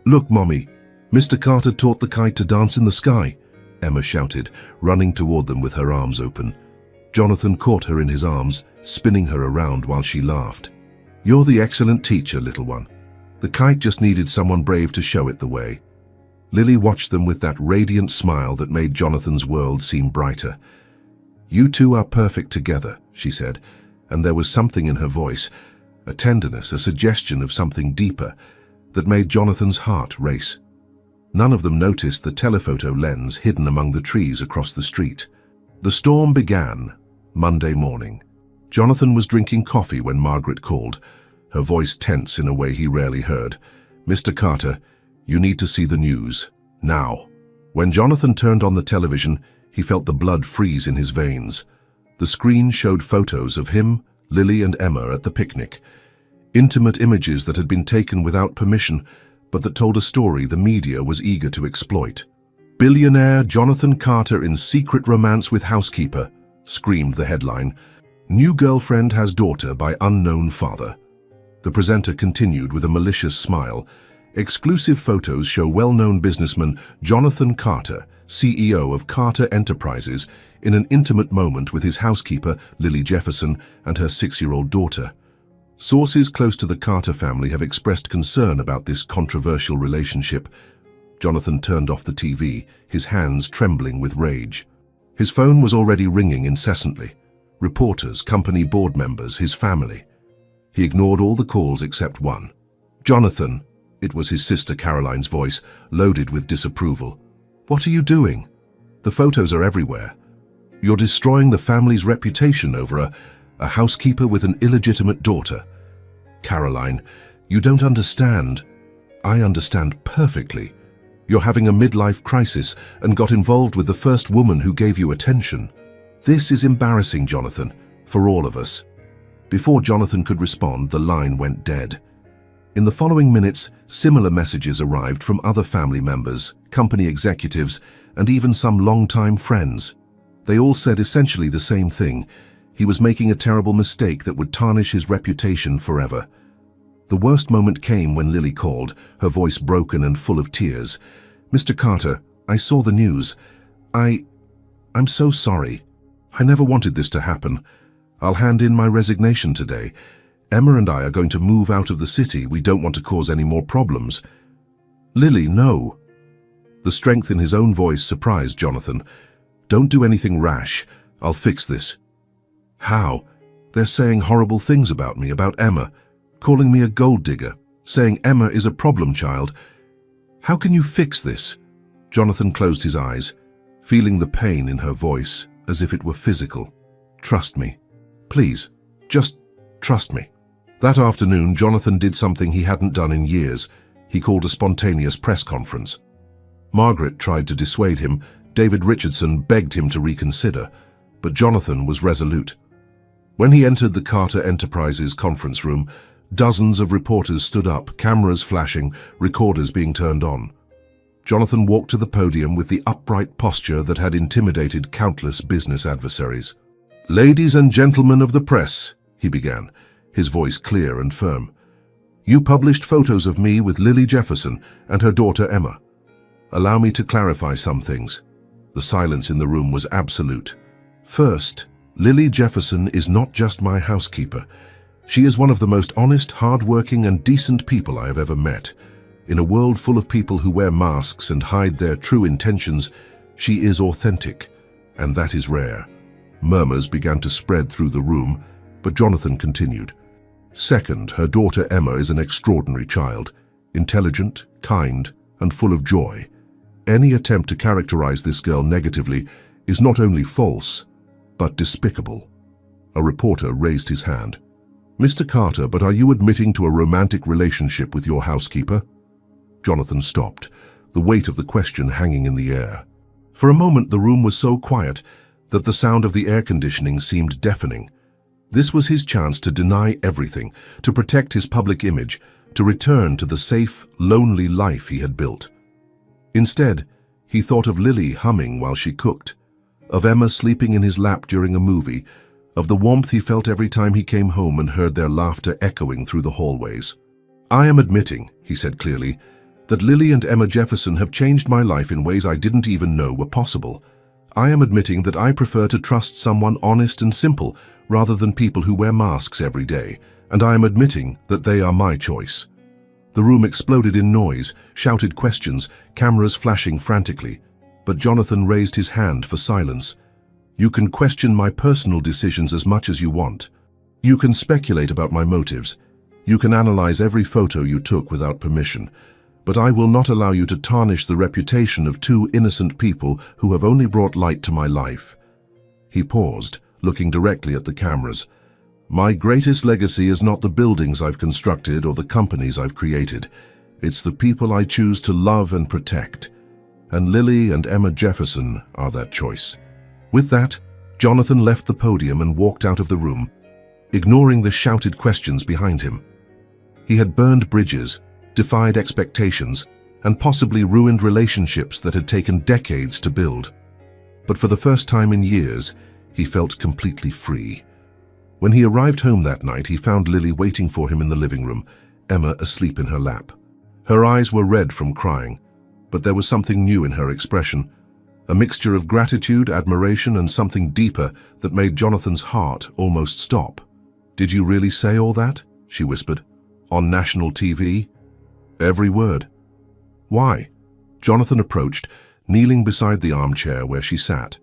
"Look, Mommy, Mr. Carter taught the kite to dance in the sky," Emma shouted, running toward them with her arms open. Jonathan caught her in his arms, spinning her around while she laughed. "You're the excellent teacher, little one. The kite just needed someone brave to show it the way." Lily watched them with that radiant smile that made Jonathan's world seem brighter. "You two are perfect together," she said, and there was something in her voice, a tenderness, a suggestion of something deeper, that made Jonathan's heart race. None of them noticed the telephoto lens hidden among the trees across the street. The storm began Monday morning. Jonathan was drinking coffee when Margaret called, her voice tense in a way he rarely heard. "Mr. Carter, you need to see the news, now." When Jonathan turned on the television, he felt the blood freeze in his veins. The screen showed photos of him, Lily and Emma at the picnic. Intimate images that had been taken without permission, but that told a story the media was eager to exploit. "Billionaire Jonathan Carter in secret romance with housekeeper," screamed the headline. "New girlfriend has daughter by unknown father." The presenter continued with a malicious smile. "Exclusive photos show well-known businessman Jonathan Carter, CEO of Carter Enterprises, in an intimate moment with his housekeeper, Lily Jefferson, and her 6-year-old daughter. Sources close to the Carter family have expressed concern about this controversial relationship." Jonathan turned off the TV, his hands trembling with rage. His phone was already ringing incessantly. Reporters, company board members, his family. He ignored all the calls except one. "Jonathan," it was his sister Caroline's voice, loaded with disapproval. "What are you doing? The photos are everywhere. You're destroying the family's reputation over a housekeeper with an illegitimate daughter." "Caroline, you don't understand." "I understand perfectly. You're having a midlife crisis and got involved with the first woman who gave you attention. This is embarrassing, Jonathan, for all of us." Before Jonathan could respond, the line went dead. In the following minutes, similar messages arrived from other family members, company executives, and even some longtime friends. They all said essentially the same thing. He was making a terrible mistake that would tarnish his reputation forever. The worst moment came when Lily called, her voice broken and full of tears. "Mr. Carter, I saw the news. I'm so sorry. I never wanted this to happen. I'll hand in my resignation today. Emma and I are going to move out of the city. We don't want to cause any more problems." "Lily, no." The strength in his own voice surprised Jonathan. "Don't do anything rash. I'll fix this." "How? They're saying horrible things about me, about Emma, calling me a gold digger, saying Emma is a problem child. How can you fix this?" Jonathan closed his eyes, feeling the pain in her voice as if it were physical. "Trust me. Please, just trust me." That afternoon, Jonathan did something he hadn't done in years. He called a spontaneous press conference. Margaret tried to dissuade him. David Richardson begged him to reconsider, but Jonathan was resolute. When he entered the Carter Enterprises conference room, dozens of reporters stood up, cameras flashing, recorders being turned on. Jonathan walked to the podium with the upright posture that had intimidated countless business adversaries. "Ladies and gentlemen of the press," he began, his voice clear and firm. "You published photos of me with Lily Jefferson and her daughter Emma. Allow me to clarify some things." The silence in the room was absolute. "First, Lily Jefferson is not just my housekeeper. She is one of the most honest, hard-working and decent people I have ever met. In a world full of people who wear masks and hide their true intentions, she is authentic, and that is rare." Murmurs began to spread through the room, but Jonathan continued. "Second, her daughter Emma is an extraordinary child, intelligent, kind, and full of joy. Any attempt to characterize this girl negatively is not only false, but despicable." A reporter raised his hand. "Mr. Carter, but are you admitting to a romantic relationship with your housekeeper?" Jonathan stopped, the weight of the question hanging in the air. For a moment the room was so quiet that the sound of the air conditioning seemed deafening. This was his chance to deny everything, to protect his public image, to return to the safe, lonely life he had built. Instead, he thought of Lily humming while she cooked, of Emma sleeping in his lap during a movie, of the warmth he felt every time he came home and heard their laughter echoing through the hallways. "I am admitting," he said clearly, "that Lily and Emma Jefferson have changed my life in ways I didn't even know were possible. I am admitting that I prefer to trust someone honest and simple rather than people who wear masks every day, and I am admitting that they are my choice." The room exploded in noise, shouted questions, cameras flashing frantically, but Jonathan raised his hand for silence. "You can question my personal decisions as much as you want. You can speculate about my motives. You can analyze every photo you took without permission. But I will not allow you to tarnish the reputation of two innocent people who have only brought light to my life." He paused, looking directly at the cameras. "My greatest legacy is not the buildings I've constructed or the companies I've created. It's the people I choose to love and protect. And Lily and Emma Jefferson are that choice." With that, Jonathan left the podium and walked out of the room, ignoring the shouted questions behind him. He had burned bridges, defied expectations, and possibly ruined relationships that had taken decades to build. But for the first time in years, he felt completely free. When he arrived home that night, he found Lily waiting for him in the living room, Emma asleep in her lap. Her eyes were red from crying, but there was something new in her expression, a mixture of gratitude, admiration, and something deeper that made Jonathan's heart almost stop. "Did you really say all that?" she whispered. "On national TV?" "Every word." "Why?" Jonathan approached, kneeling beside the armchair where she sat.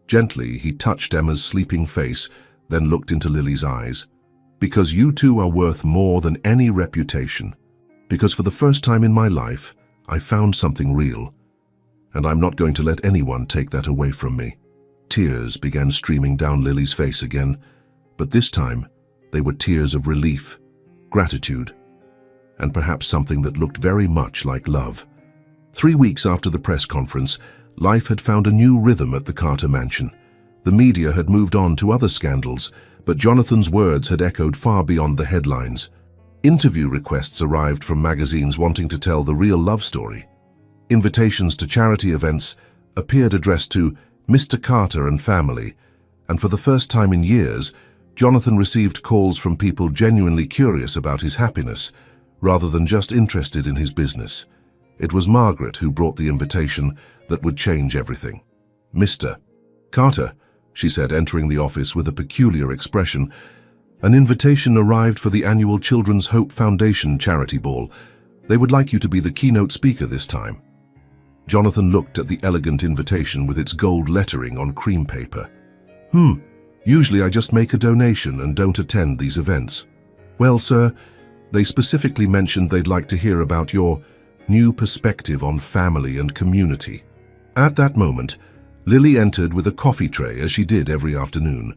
Gently, he touched Emma's sleeping face, then looked into Lily's eyes. "Because you two are worth more than any reputation. Because for the first time in my life, I found something real. And I'm not going to let anyone take that away from me." Tears began streaming down Lily's face again, but this time they were tears of relief, gratitude, and perhaps something that looked very much like love. 3 weeks after the press conference, life had found a new rhythm at the Carter mansion. The media had moved on to other scandals, but Jonathan's words had echoed far beyond the headlines. Interview requests arrived from magazines wanting to tell the real love story. Invitations to charity events appeared addressed to Mr. Carter and family, and for the first time in years, Jonathan received calls from people genuinely curious about his happiness, rather than just interested in his business. It was Margaret who brought the invitation that would change everything. "Mr. Carter," she said, entering the office with a peculiar expression, "an invitation arrived for the annual Children's Hope Foundation charity ball. They would like you to be the keynote speaker this time." Jonathan looked at the elegant invitation with its gold lettering on cream paper. Usually I just make a donation and don't attend these events." "Well, sir, they specifically mentioned they'd like to hear about your new perspective on family and community." At that moment, Lily entered with a coffee tray as she did every afternoon.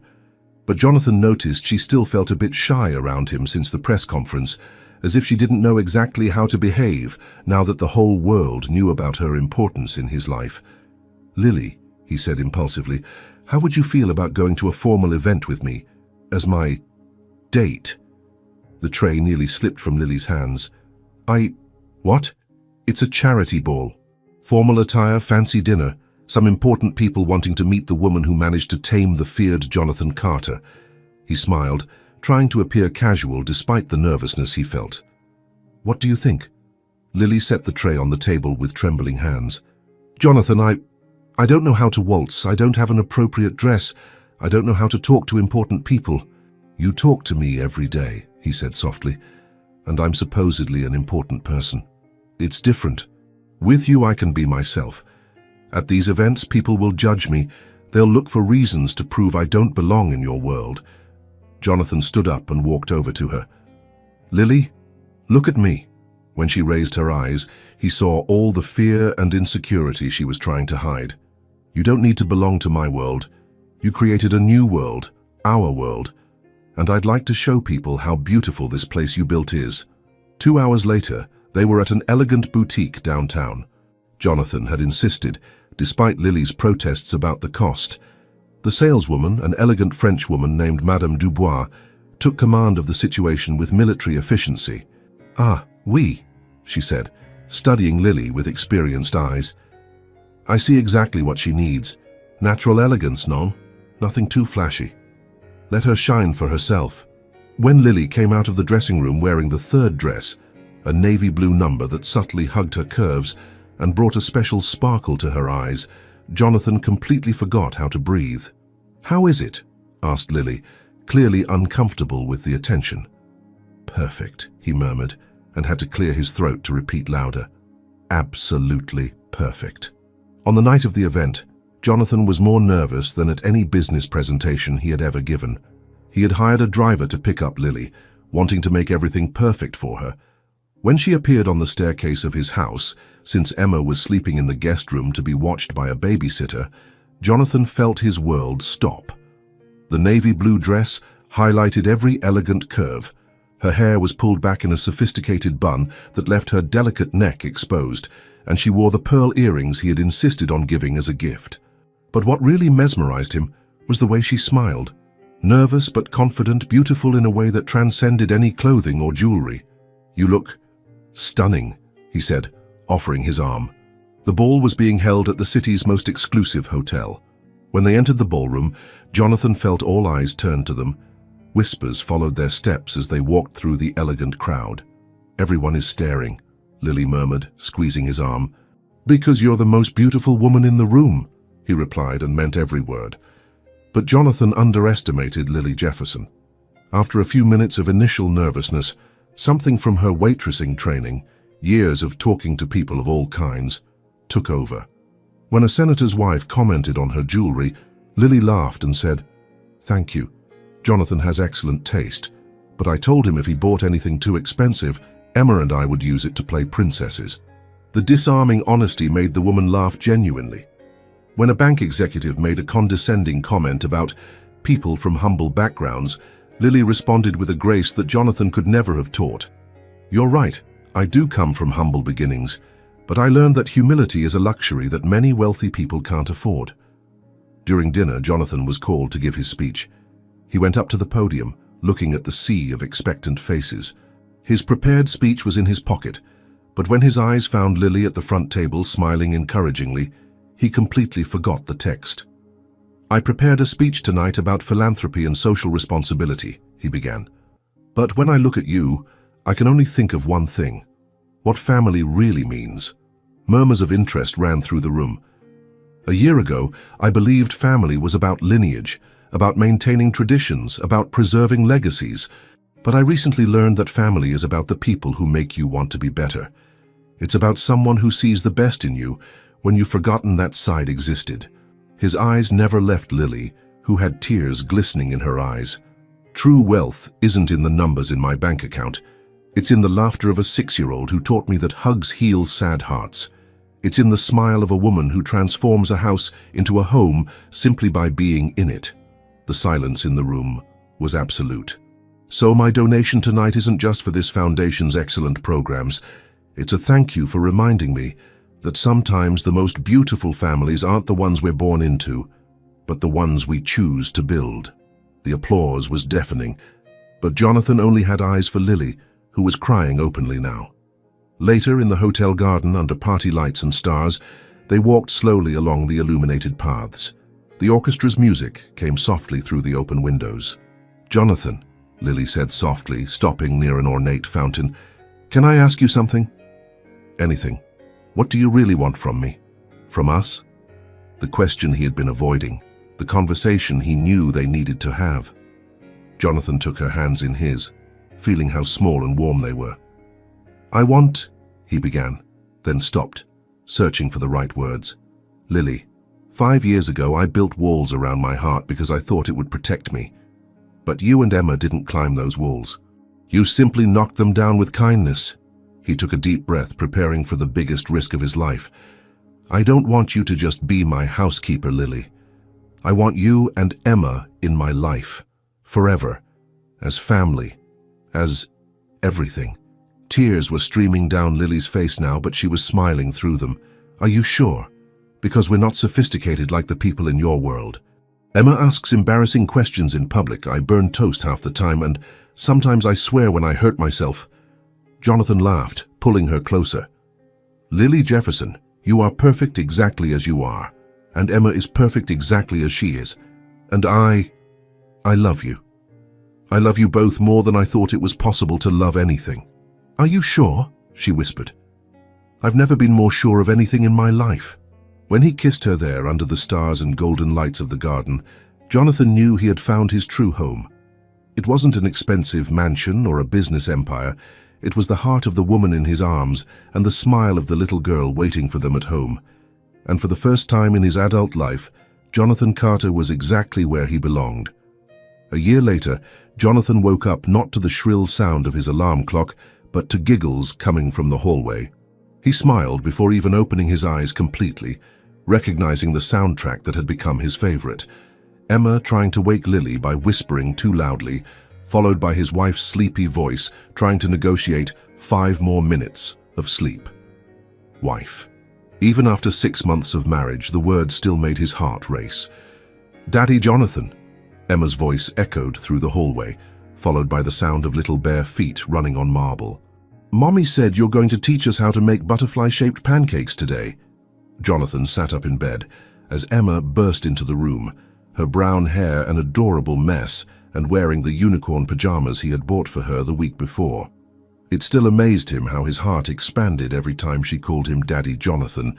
But Jonathan noticed she still felt a bit shy around him since the press conference, as if she didn't know exactly how to behave now that the whole world knew about her importance in his life. "Lily," he said impulsively, "how would you feel about going to a formal event with me as my date?" The tray nearly slipped from Lily's hands. What? It's a charity ball. Formal attire, fancy dinner, some important people wanting to meet the woman who managed to tame the feared Jonathan Carter." He smiled, trying to appear casual despite the nervousness he felt. "What do you think?" Lily set the tray on the table with trembling hands. "Jonathan, I don't know how to waltz. I don't have an appropriate dress. I don't know how to talk to important people." "You talk to me every day," he said softly, "and I'm supposedly an important person. It's different. With you, I can be myself. At these events, people will judge me. They'll look for reasons to prove I don't belong in your world." Jonathan stood up and walked over to her. "Lily, look at me." When she raised her eyes, he saw all the fear and insecurity she was trying to hide. "You don't need to belong to my world. You created a new world, our world. and I'd like to show people how beautiful this place you built is." 2 hours later, they were at an elegant boutique downtown. Jonathan had insisted, despite Lily's protests about the cost. The saleswoman, an elegant Frenchwoman named Madame Dubois, took command of the situation with military efficiency. "Ah, oui," she said, studying Lily with experienced eyes. "I see exactly what she needs. Natural elegance, non? Nothing too flashy. Let her shine for herself." When Lily came out of the dressing room wearing the third dress, a navy blue number that subtly hugged her curves and brought a special sparkle to her eyes, Jonathan completely forgot how to breathe. "How is it?" asked Lily, clearly uncomfortable with the attention. "Perfect," he murmured, and had to clear his throat to repeat louder. "Absolutely perfect." On the night of the event, Jonathan was more nervous than at any business presentation he had ever given. He had hired a driver to pick up Lily, wanting to make everything perfect for her. When she appeared on the staircase of his house, since Emma was sleeping in the guest room to be watched by a babysitter, Jonathan felt his world stop. The navy blue dress highlighted every elegant curve. Her hair was pulled back in a sophisticated bun that left her delicate neck exposed, and she wore the pearl earrings he had insisted on giving as a gift. But what really mesmerized him was the way she smiled. Nervous but confident, beautiful in a way that transcended any clothing or jewelry. "You look stunning," he said, offering his arm. The ball was being held at the city's most exclusive hotel. When they entered the ballroom, Jonathan felt all eyes turned to them. Whispers followed their steps as they walked through the elegant crowd. "Everyone is staring," Lily murmured, squeezing his arm. "Because you're the most beautiful woman in the room," he replied, and meant every word. But Jonathan underestimated Lily Jefferson. After a few minutes of initial nervousness, something from her waitressing training, years of talking to people of all kinds, took over. When a senator's wife commented on her jewelry, Lily laughed and said, "Thank you. Jonathan has excellent taste, but I told him if he bought anything too expensive, Emma and I would use it to play princesses." The disarming honesty made the woman laugh genuinely. When a bank executive made a condescending comment about people from humble backgrounds, Lily responded with a grace that Jonathan could never have taught. "You're right, I do come from humble beginnings, but I learned that humility is a luxury that many wealthy people can't afford." During dinner, Jonathan was called to give his speech. He went up to the podium, looking at the sea of expectant faces. His prepared speech was in his pocket, but when his eyes found Lily at the front table smiling encouragingly, he completely forgot the text. "I prepared a speech tonight about philanthropy and social responsibility," he began. "But when I look at you, I can only think of one thing: what family really means." Murmurs of interest ran through the room. A year ago, I believed family was about lineage, about maintaining traditions, about preserving legacies. But I recently learned that family is about the people who make you want to be better. It's about someone who sees the best in you when you've forgotten that side existed. His eyes never left Lily, who had tears glistening in her eyes. "True wealth isn't in the numbers in my bank account. It's in the laughter of a 6-year-old who taught me that hugs heal sad hearts. It's in the smile of a woman who transforms a house into a home simply by being in it." The silence in the room was absolute. "So my donation tonight isn't just for this foundation's excellent programs. It's a thank you for reminding me that sometimes the most beautiful families aren't the ones we're born into, but the ones we choose to build." The applause was deafening, but Jonathan only had eyes for Lily, who was crying openly now. Later, in the hotel garden under party lights and stars, they walked slowly along the illuminated paths. The orchestra's music came softly through the open windows. "Jonathan," Lily said softly, stopping near an ornate fountain, "can I ask you something?" "Anything. What do you really want from me? From us?" The question he had been avoiding, the conversation he knew they needed to have. Jonathan took her hands in his, feeling how small and warm they were. "I want," he began, then stopped, searching for the right words. "Lily, 5 years ago I built walls around my heart because I thought it would protect me. But you and Emma didn't climb those walls. You simply knocked them down with kindness." He took a deep breath, preparing for the biggest risk of his life. "I don't want you to just be my housekeeper, Lily. I want you and Emma in my life, forever. as family, as everything. Tears were streaming down Lily's face now, but she was smiling through them. "Are you sure? Because we're not sophisticated like the people in your world." "Emma asks embarrassing questions in public. I burn toast half the time, and sometimes I swear when I hurt myself." Jonathan laughed, pulling her closer. "Lily Jefferson, you are perfect exactly as you are, and Emma is perfect exactly as she is. And I love you. I love you both more than I thought it was possible to love anything." "Are you sure?" she whispered. "I've never been more sure of anything in my life." When he kissed her there under the stars and golden lights of the garden, Jonathan knew he had found his true home. It wasn't an expensive mansion or a business empire. It was the heart of the woman in his arms and the smile of the little girl waiting for them at home. And for the first time in his adult life, Jonathan Carter was exactly where he belonged. A year later, Jonathan woke up not to the shrill sound of his alarm clock, but to giggles coming from the hallway. He smiled before even opening his eyes completely, recognizing the soundtrack that had become his favorite. Emma trying to wake Lily by whispering too loudly, followed by his wife's sleepy voice trying to negotiate 5 more minutes of sleep. Wife. Even after 6 months of marriage, the word still made his heart race. "Daddy Jonathan." Emma's voice echoed through the hallway, followed by the sound of little bare feet running on marble. "Mommy said you're going to teach us how to make butterfly-shaped pancakes today." Jonathan sat up in bed as Emma burst into the room, her brown hair an adorable mess and wearing the unicorn pajamas he had bought for her the week before. It still amazed him how his heart expanded every time she called him Daddy Jonathan,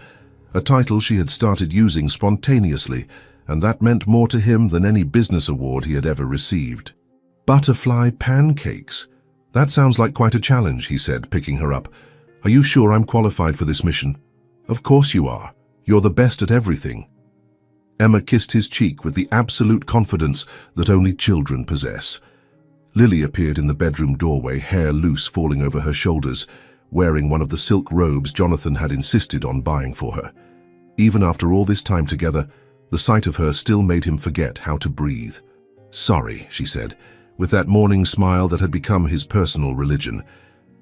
a title she had started using spontaneously, and that meant more to him than any business award he had ever received. "Butterfly pancakes. That sounds like quite a challenge," he said, picking her up. "Are you sure I'm qualified for this mission?" "Of course you are. You're the best at everything." Emma kissed his cheek with the absolute confidence that only children possess. Lily appeared in the bedroom doorway, hair loose falling over her shoulders, wearing one of the silk robes Jonathan had insisted on buying for her. Even after all this time together, the sight of her still made him forget how to breathe. "Sorry," she said, with that morning smile that had become his personal religion.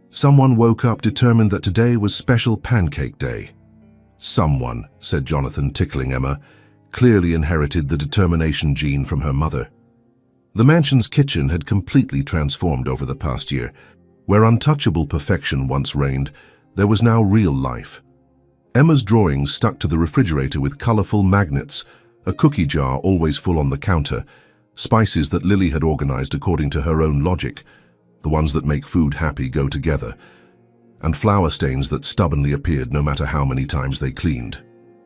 Someone woke up determined that today was special pancake day. "Someone," said Jonathan, tickling Emma, clearly inherited the determination gene from her mother. The mansion's kitchen had completely transformed over the past year. Where untouchable perfection once reigned, there was now real life. Emma's drawings stuck to the refrigerator with colorful magnets, a cookie jar always full on the counter, spices that Lily had organized according to her own logic, the ones that make food happy go together, and flour stains that stubbornly appeared no matter how many times they cleaned.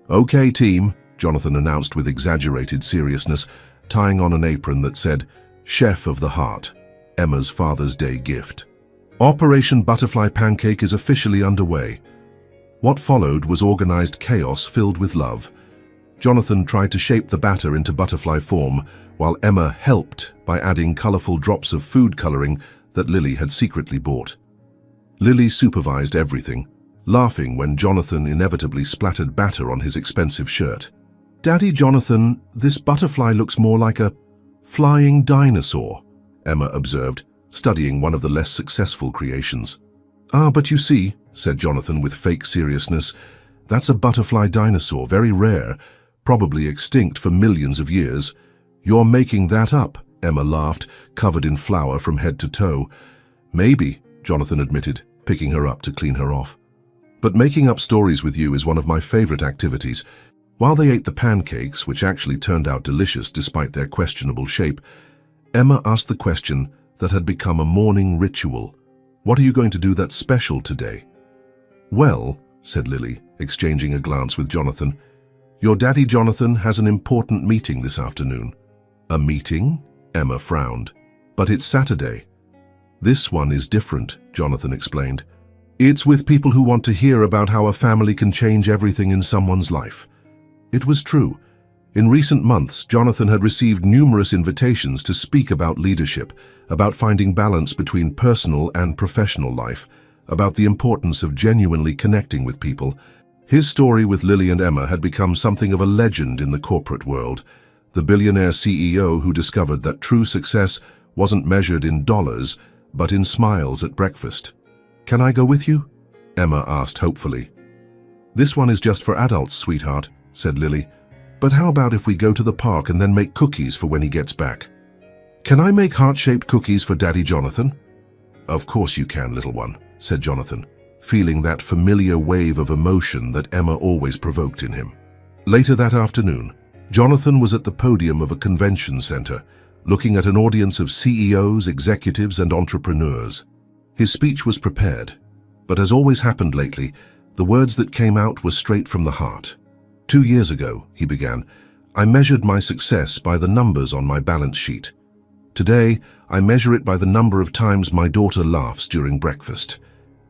"Okay, team," Jonathan announced with exaggerated seriousness, tying on an apron that said, "Chef of the Heart, Emma's Father's Day gift." Operation Butterfly Pancake is officially underway. What followed was organized chaos filled with love. Jonathan tried to shape the batter into butterfly form, while Emma helped by adding colorful drops of food coloring that Lily had secretly bought. Lily supervised everything, laughing when Jonathan inevitably splattered batter on his expensive shirt. "Daddy Jonathan, this butterfly looks more like a flying dinosaur," Emma observed, studying one of the less successful creations. "Ah, but you see," said Jonathan with fake seriousness, "that's a butterfly dinosaur, very rare, probably extinct for millions of years." "You're making that up," Emma laughed, covered in flour from head to toe. "Maybe," Jonathan admitted, picking her up to clean her off. "But making up stories with you is one of my favorite activities." While they ate the pancakes, which actually turned out delicious despite their questionable shape, Emma asked the question that had become a morning ritual. "What are you going to do that's special today?" "Well," said Lily, exchanging a glance with Jonathan, "your daddy Jonathan has an important meeting this afternoon." "A meeting?" Emma frowned. "But it's Saturday." "This one is different," Jonathan explained. "It's with people who want to hear about how a family can change everything in someone's life." It was true. In recent months, Jonathan had received numerous invitations to speak about leadership, about finding balance between personal and professional life, about the importance of genuinely connecting with people. His story with Lily and Emma had become something of a legend in the corporate world. The billionaire CEO who discovered that true success wasn't measured in dollars, but in smiles at breakfast. "Can I go with you?" Emma asked hopefully. "This one is just for adults, sweetheart," said Lily. "But how about if we go to the park and then make cookies for when he gets back?" "Can I make heart-shaped cookies for Daddy Jonathan?" "Of course you can, little one," said Jonathan, feeling that familiar wave of emotion that Emma always provoked in him. Later that afternoon, Jonathan was at the podium of a convention center, looking at an audience of CEOs, executives, and entrepreneurs. His speech was prepared, but as always happened lately, the words that came out were straight from the heart. "2 years ago," he began, "I measured my success by the numbers on my balance sheet. Today, I measure it by the number of times my daughter laughs during breakfast."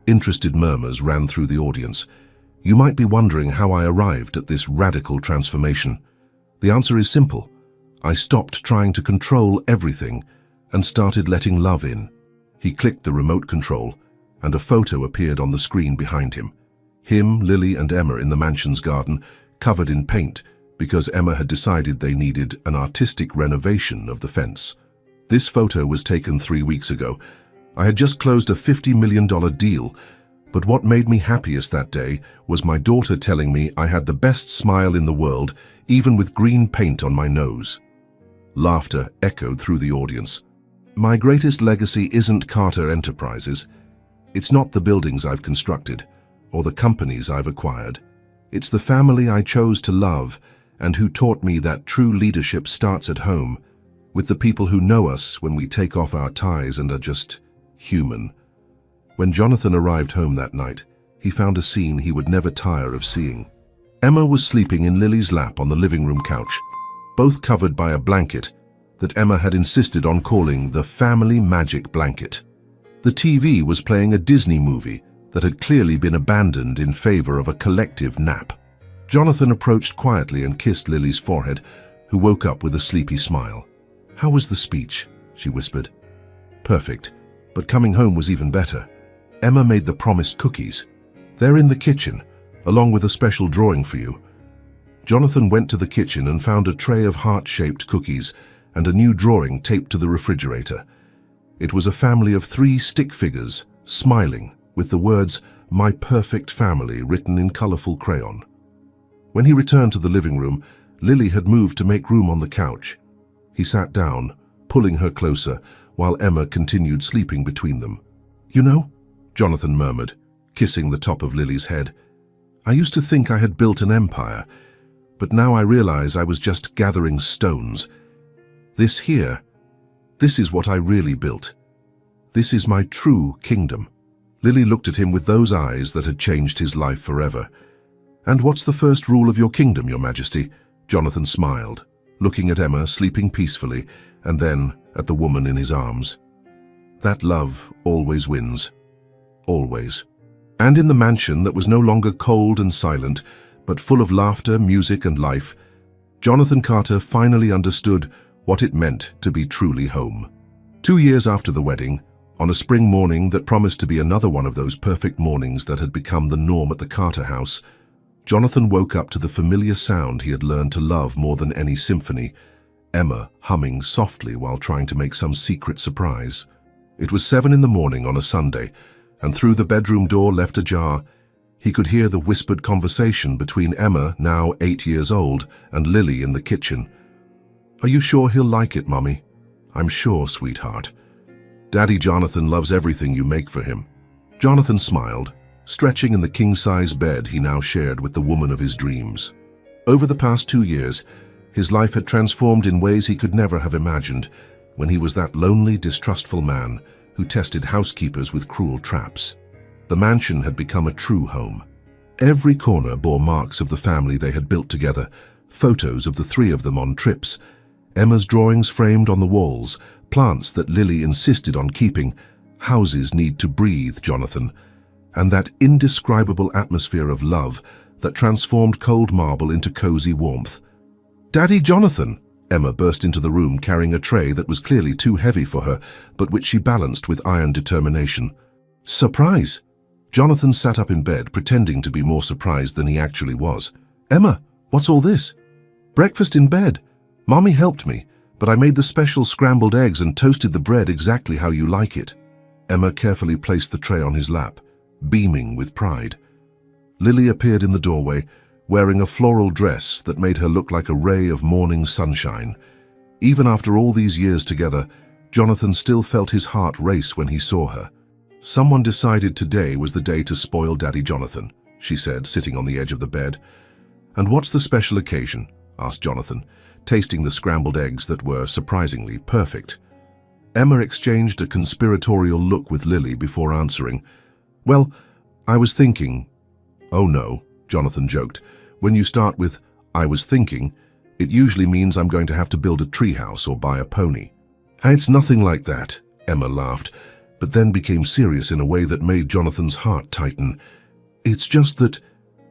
Interested murmurs ran through the audience. You might be wondering how I arrived at this radical transformation. The answer is simple. I stopped trying to control everything and started letting love in. He clicked the remote control, and a photo appeared on the screen behind him. Him, Lily, and Emma in the mansion's garden, covered in paint, because Emma had decided they needed an artistic renovation of the fence. This photo was taken 3 weeks ago. I had just closed a $50 million deal, but what made me happiest that day was my daughter telling me I had the best smile in the world, even with green paint on my nose. Laughter echoed through the audience. My greatest legacy isn't Carter Enterprises. It's not the buildings I've constructed, or the companies I've acquired. It's the family I chose to love and who taught me that true leadership starts at home, with the people who know us when we take off our ties and are just human. When Jonathan arrived home that night, he found a scene he would never tire of seeing. Emma was sleeping in Lily's lap on the living room couch, both covered by a blanket that Emma had insisted on calling the family magic blanket. The TV was playing a Disney movie that had clearly been abandoned in favor of a collective nap. Jonathan approached quietly and kissed Lily's forehead, who woke up with a sleepy smile. "How was the speech?" she whispered. "Perfect, but coming home was even better. Emma made the promised cookies. They're in the kitchen, along with a special drawing for you." Jonathan went to the kitchen and found a tray of heart-shaped cookies and a new drawing taped to the refrigerator. It was a family of 3 stick figures, smiling, with the words, "My perfect family," written in colorful crayon. When he returned to the living room, Lily had moved to make room on the couch. He sat down, pulling her closer, while Emma continued sleeping between them. "You know," Jonathan murmured, kissing the top of Lily's head, "I used to think I had built an empire, but now I realize I was just gathering stones. This here, this is what I really built. This is my true kingdom." Lily looked at him with those eyes that had changed his life forever. "And what's the first rule of your kingdom, Your Majesty?" Jonathan smiled, looking at Emma sleeping peacefully, and then at the woman in his arms. "That love always wins. Always." And in the mansion that was no longer cold and silent, but full of laughter, music, and life, Jonathan Carter finally understood what it meant to be truly home. 2 years after the wedding, on a spring morning that promised to be another one of those perfect mornings that had become the norm at the Carter house, Jonathan woke up to the familiar sound he had learned to love more than any symphony, Emma humming softly while trying to make some secret surprise. It was 7 in the morning on a Sunday, and through the bedroom door left ajar, he could hear the whispered conversation between Emma, now 8 years old, and Lily in the kitchen. "Are you sure he'll like it, Mummy?" "I'm sure, sweetheart. Daddy Jonathan loves everything you make for him." Jonathan smiled, stretching in the king-size bed he now shared with the woman of his dreams. Over the past 2 years, his life had transformed in ways he could never have imagined when he was that lonely, distrustful man who tested housekeepers with cruel traps. The mansion had become a true home. Every corner bore marks of the family they had built together, photos of the 3 of them on trips, Emma's drawings framed on the walls, plants that Lily insisted on keeping. Houses need to breathe, Jonathan, and that indescribable atmosphere of love that transformed cold marble into cozy warmth. "Daddy Jonathan!" Emma burst into the room carrying a tray that was clearly too heavy for her, but which she balanced with iron determination. "Surprise!" Jonathan sat up in bed, pretending to be more surprised than he actually was. "Emma, what's all this?" "Breakfast in bed. Mommy helped me, But I made the special scrambled eggs and toasted the bread exactly how you like it." Emma carefully placed the tray on his lap, beaming with pride. Lily appeared in the doorway, wearing a floral dress that made her look like a ray of morning sunshine. Even after all these years together, Jonathan still felt his heart race when he saw her. "Someone decided today was the day to spoil Daddy Jonathan," she said, sitting on the edge of the bed. "And what's the special occasion?" asked Jonathan, tasting the scrambled eggs that were surprisingly perfect. Emma exchanged a conspiratorial look with Lily before answering. "Well, I was thinking—" "Oh no," Jonathan joked. "When you start with, 'I was thinking,' it usually means I'm going to have to build a treehouse or buy a pony." "It's nothing like that," Emma laughed, but then became serious in a way that made Jonathan's heart tighten. "It's just that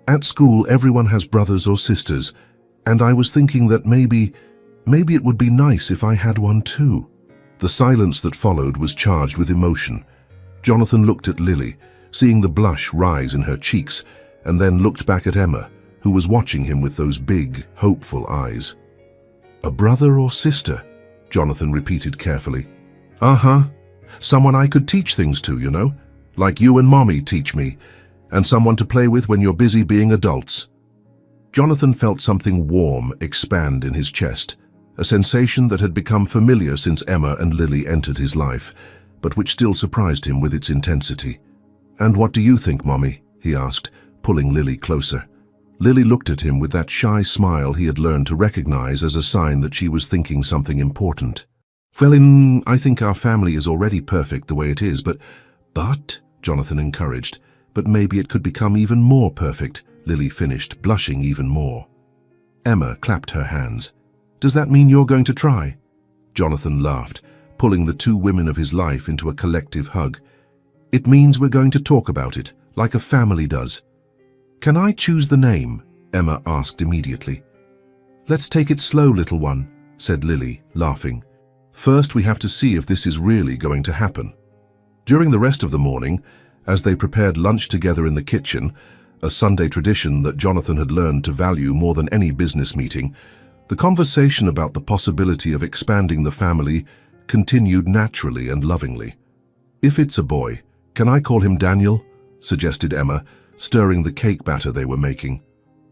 at school everyone has brothers or sisters, and I was thinking that maybe it would be nice if I had one too." The silence that followed was charged with emotion. Jonathan looked at Lily, seeing the blush rise in her cheeks, and then looked back at Emma, who was watching him with those big, hopeful eyes. "A brother or sister?" Jonathan repeated carefully. "Uh-huh. Someone I could teach things to, you know, like you and Mommy teach me, and someone to play with when you're busy being adults." Jonathan felt something warm expand in his chest, a sensation that had become familiar since Emma and Lily entered his life, but which still surprised him with its intensity. "And what do you think, Mommy?" he asked, pulling Lily closer. Lily looked at him with that shy smile he had learned to recognize as a sign that she was thinking something important. "Well, I think our family is already perfect the way it is, but, Jonathan encouraged, "but maybe it could become even more perfect," Lily finished, blushing even more. Emma clapped her hands. "Does that mean you're going to try?" Jonathan laughed, pulling the two women of his life into a collective hug. "It means we're going to talk about it, like a family does." "Can I choose the name?" Emma asked immediately. "Let's take it slow, little one," said Lily, laughing. "First, we have to see if this is really going to happen." During the rest of the morning, as they prepared lunch together in the kitchen, a Sunday tradition that Jonathan had learned to value more than any business meeting, the conversation about the possibility of expanding the family continued naturally and lovingly. "If it's a boy, can I call him Daniel?" suggested Emma, stirring the cake batter they were making.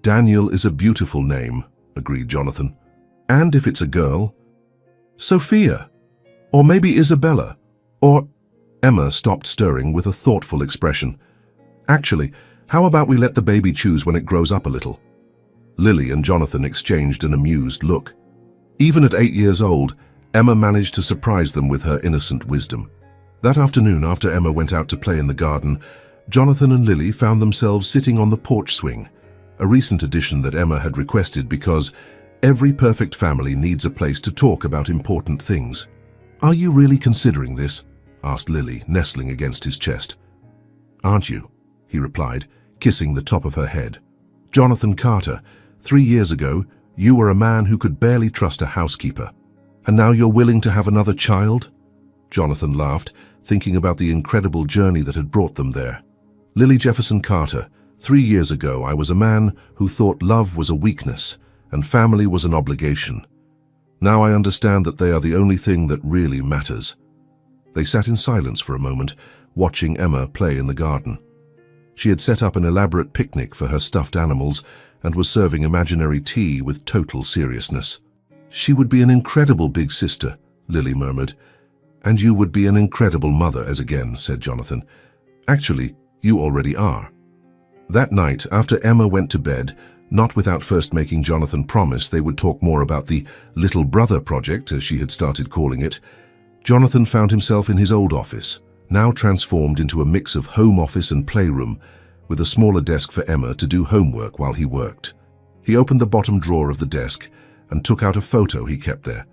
"Daniel is a beautiful name," agreed Jonathan. "And if it's a girl, Sophia, or maybe Isabella, or—" Emma stopped stirring with a thoughtful expression. "Actually, how about we let the baby choose when it grows up a little?" Lily and Jonathan exchanged an amused look. Even at 8 years old, Emma managed to surprise them with her innocent wisdom. That afternoon, after Emma went out to play in the garden, Jonathan and Lily found themselves sitting on the porch swing, a recent addition that Emma had requested because every perfect family needs a place to talk about important things. "Are you really considering this?" asked Lily, nestling against his chest. "Aren't you?" he replied, kissing the top of her head. "Jonathan Carter, 3 years ago, you were a man who could barely trust a housekeeper. And now you're willing to have another child?" Jonathan laughed, thinking about the incredible journey that had brought them there. "Lily Jefferson Carter, 3 years ago I was a man who thought love was a weakness and family was an obligation. Now I understand that they are the only thing that really matters." They sat in silence for a moment, watching Emma play in the garden. She had set up an elaborate picnic for her stuffed animals and was serving imaginary tea with total seriousness. "She would be an incredible big sister," Lily murmured. "And you would be an incredible mother," as again said Jonathan. "Actually, you already are." That night, after Emma went to bed, not without first making Jonathan promise they would talk more about the little brother project, as she had started calling it, Jonathan found himself in his old office, now transformed into a mix of home office and playroom, with a smaller desk for Emma to do homework while he worked. He opened the bottom drawer of the desk and took out a photo he kept there.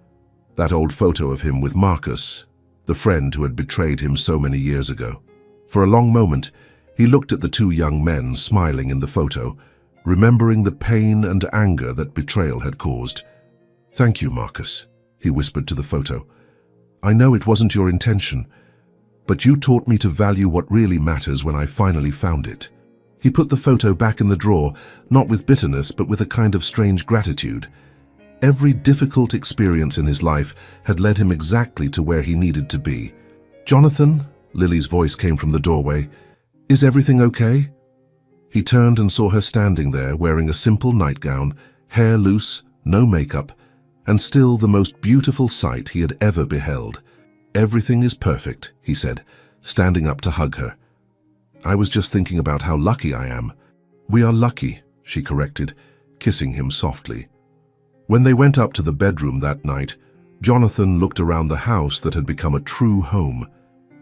That old photo of him with Marcus, the friend who had betrayed him so many years ago. For a long moment, he looked at the two young men smiling in the photo, remembering the pain and anger that betrayal had caused. "Thank you, Marcus," he whispered to the photo. "I know it wasn't your intention, but you taught me to value what really matters when I finally found it." He put the photo back in the drawer, not with bitterness, but with a kind of strange gratitude. Every difficult experience in his life had led him exactly to where he needed to be. "Jonathan," Lily's voice came from the doorway, "is everything okay?" He turned and saw her standing there wearing a simple nightgown, hair loose, no makeup, and still the most beautiful sight he had ever beheld. "Everything is perfect," he said, standing up to hug her. "I was just thinking about how lucky I am." "We are lucky," she corrected, kissing him softly. When they went up to the bedroom that night, Jonathan looked around the house that had become a true home.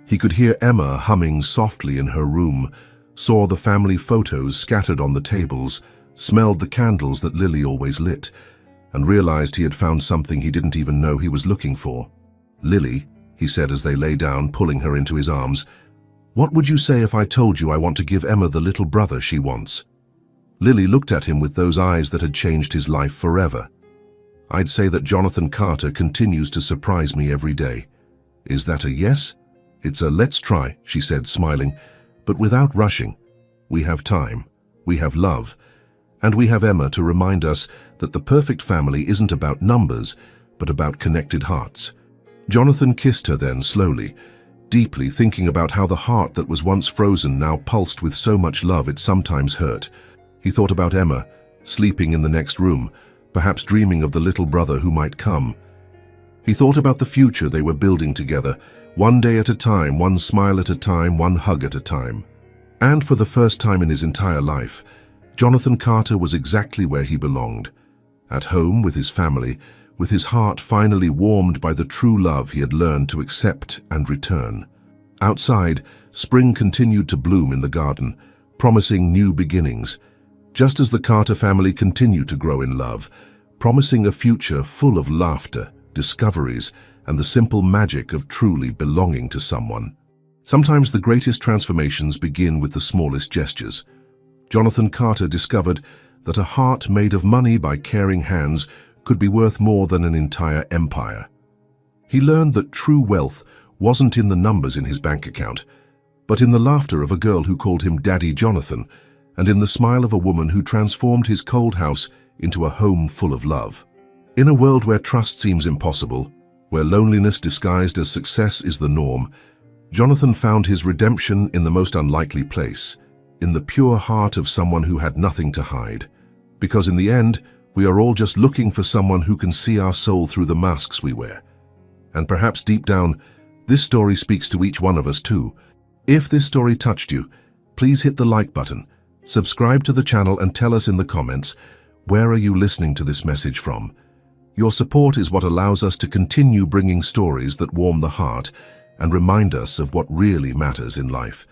He could hear Emma humming softly in her room, saw the family photos scattered on the tables, smelled the candles that Lily always lit, and realized he had found something he didn't even know he was looking for. "Lily," he said as they lay down, pulling her into his arms, "what would you say if I told you I want to give Emma the little brother she wants?" Lily looked at him with those eyes that had changed his life forever. "I'd say that Jonathan Carter continues to surprise me every day. Is that a yes?" "It's a let's try," she said, smiling, "but without rushing. We have time, we have love, and we have Emma to remind us that the perfect family isn't about numbers, but about connected hearts." Jonathan kissed her then slowly, deeply thinking about how the heart that was once frozen now pulsed with so much love it sometimes hurt. He thought about Emma, sleeping in the next room, perhaps dreaming of the little brother who might come. He thought about the future they were building together, one day at a time, one smile at a time, one hug at a time. And for the first time in his entire life, Jonathan Carter was exactly where he belonged. At home with his family, with his heart finally warmed by the true love he had learned to accept and return. Outside, spring continued to bloom in the garden, promising new beginnings, just as the Carter family continued to grow in love, promising a future full of laughter, discoveries, and the simple magic of truly belonging to someone. Sometimes the greatest transformations begin with the smallest gestures. Jonathan Carter discovered that a heart made of money by caring hands could be worth more than an entire empire. He learned that true wealth wasn't in the numbers in his bank account, but in the laughter of a girl who called him Daddy Jonathan, and in the smile of a woman who transformed his cold house into a home full of love. In a world where trust seems impossible, where loneliness disguised as success is the norm, Jonathan found his redemption in the most unlikely place, in the pure heart of someone who had nothing to hide. Because in the end, we are all just looking for someone who can see our soul through the masks we wear. And perhaps deep down, this story speaks to each one of us too. If this story touched you, please hit the like button, subscribe to the channel, and tell us in the comments, where are you listening to this message from? Your support is what allows us to continue bringing stories that warm the heart and remind us of what really matters in life.